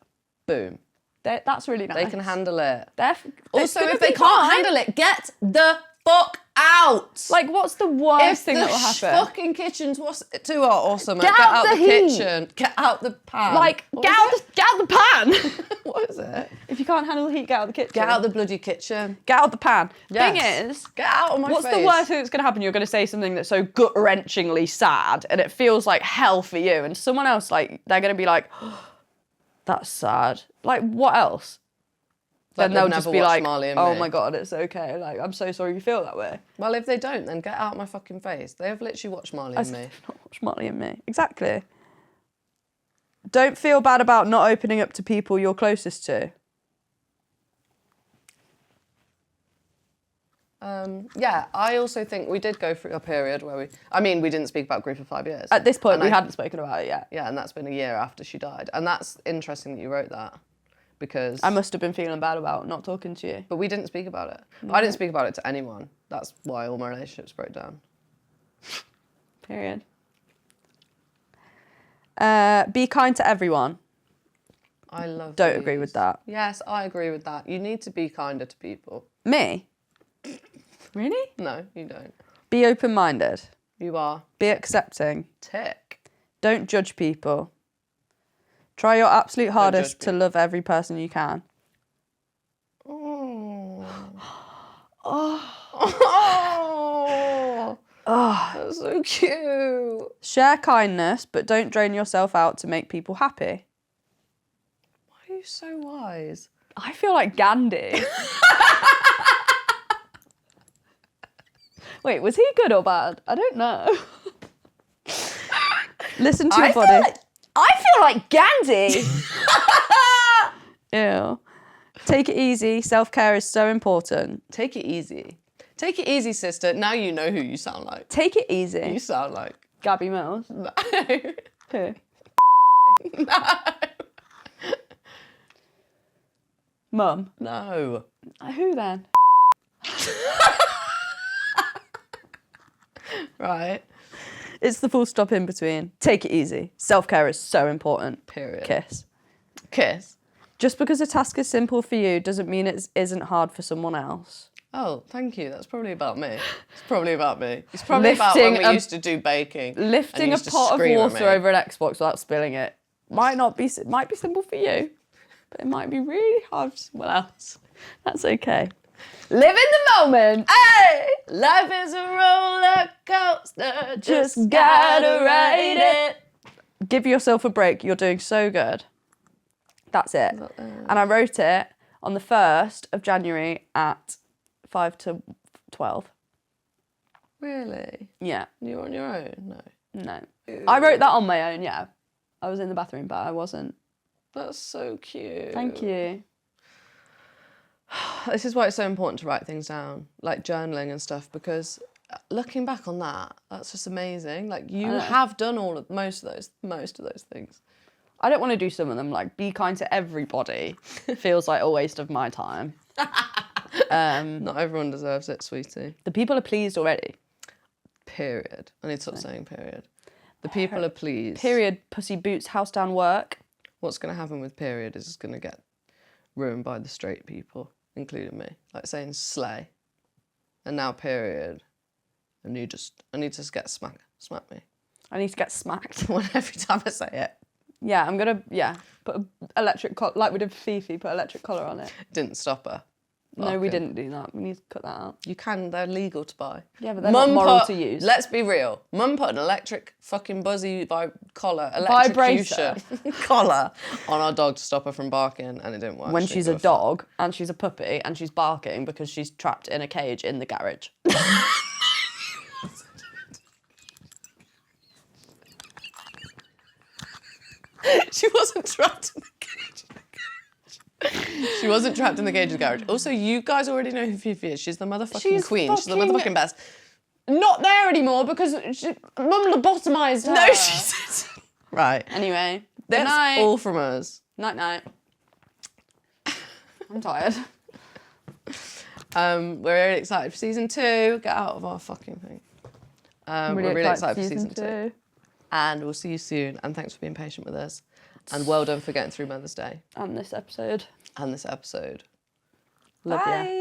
Boom. That's really nice. They can handle it. Also, Also, if they can't handle it, get the fuck out. like, what's the worst if thing the that will happen? fucking kitchen's what's too hot or something, Get out the heat. kitchen. Get out the pan. Like, What get is out the pan. it? What is it? If you can't handle the heat, get out the kitchen. Get out the bloody kitchen. Get out the pan. Yes. Thing is, Get out of my what's face. the worst thing that's going to happen? You're going to say something that's so gut-wrenchingly sad and it feels like hell for you, and someone else, like, they're going to be like, oh, that's sad. Like, what else? Like Then they'll they've just never be watched like, Marley and oh Me. my God, it's okay. Like, I'm so sorry you feel that way. Well, if they don't, then get out of my fucking face. They have literally watched Marley and Me. I've not watched Marley and Me. Exactly. Don't feel bad about not opening up to people you're closest to. Yeah, I also think we did go through a period where we didn't speak about grief for 5 years. At this point, And we I- hadn't spoken about it yet. Yeah, and that's been a year after she died. And that's interesting that you wrote that because... I must have been feeling bad about not talking to you. But we didn't speak about it. I didn't speak about it to anyone. That's why all my relationships broke down. Period. Be kind to everyone. I love Don't these. agree with that. Yes, I agree with that. You need to be kinder to people. Me? Really? No, you don't. Be open-minded. You are. Be accepting. Tick. Don't judge people. Try your absolute hardest to people. love every person you can. Oh. Oh. Oh. That's so cute. Share kindness, but don't drain yourself out to make people happy. Why are you you so wise? I feel like Gandhi. Wait, was he good or bad? I don't know. Listen to your body. I feel like Gandhi. Ew. Take it easy. Self-care is so important. Take it easy. Take it easy, sister. Now you know who you sound like. Take it easy. You sound like... Gabby Mills. No. Who? No. Mum. No. Who then? Right. It's the full stop in between. Take it easy. Self-care is so important. Period. Kiss. Kiss. Just because a task is simple for you doesn't mean it isn't hard for someone else. Oh, thank you. That's probably about me. It's probably about me. It's probably about when we used to do baking. Lifting a pot of water over an Xbox without spilling it might be simple for you, but it might be really hard for someone else. That's okay. Live in the moment. Hey! Life is a roller coaster. Just gotta ride it. Give yourself a break. You're doing so good. That's it. And I wrote it on the 1st of January at 5 to 12. Really? Yeah. You're on your own? No. No. I wrote that on my own, yeah. I was in the bathroom, but I wasn't. That's so cute. Thank you. This is why it's so important to write things down, like journaling and stuff, because looking back on that, that's just amazing. Like you have done most of those things. I don't want to do some of them, like be kind to everybody. Feels like a waste of my time. Not everyone deserves it, sweetie. The people are pleased already. Period. I need to stop saying period. The people are pleased. Period, pussy boots, house down work. What's going to happen with period is it's going to get ruined by the straight people, including me. Like saying slay. And now period. And I need to get smack me. I need to get smacked. Every time I say it. Yeah, I'm going to, put an electric collar, like we did Fifi, put an electric collar on it. Didn't stop her. No, we didn't do that. We need to cut that out. You can, they're legal to buy. Yeah, but they're not moral to use. Let's be real. Mum put an electric fucking buzzy collar, Vibrator collar on our dog to stop her from barking, and it didn't work. When she's a dog and she's a puppy and she's barking because she's trapped in a cage in the garage. She wasn't trapped in the cage. She wasn't trapped in the cage in the garage. Also, you guys already know who Fifi is. She's the motherfucking queen. She's the motherfucking best. Not there anymore because Mum lobotomised her. No, she didn't. Right. Anyway, that's all from us. Night night. I'm tired. We're really excited for season 2. Get out of our fucking thing. We're really excited for season 2. And we'll see you soon. And thanks for being patient with us. And well done for getting through Mother's Day. And this episode. And this episode. Love you.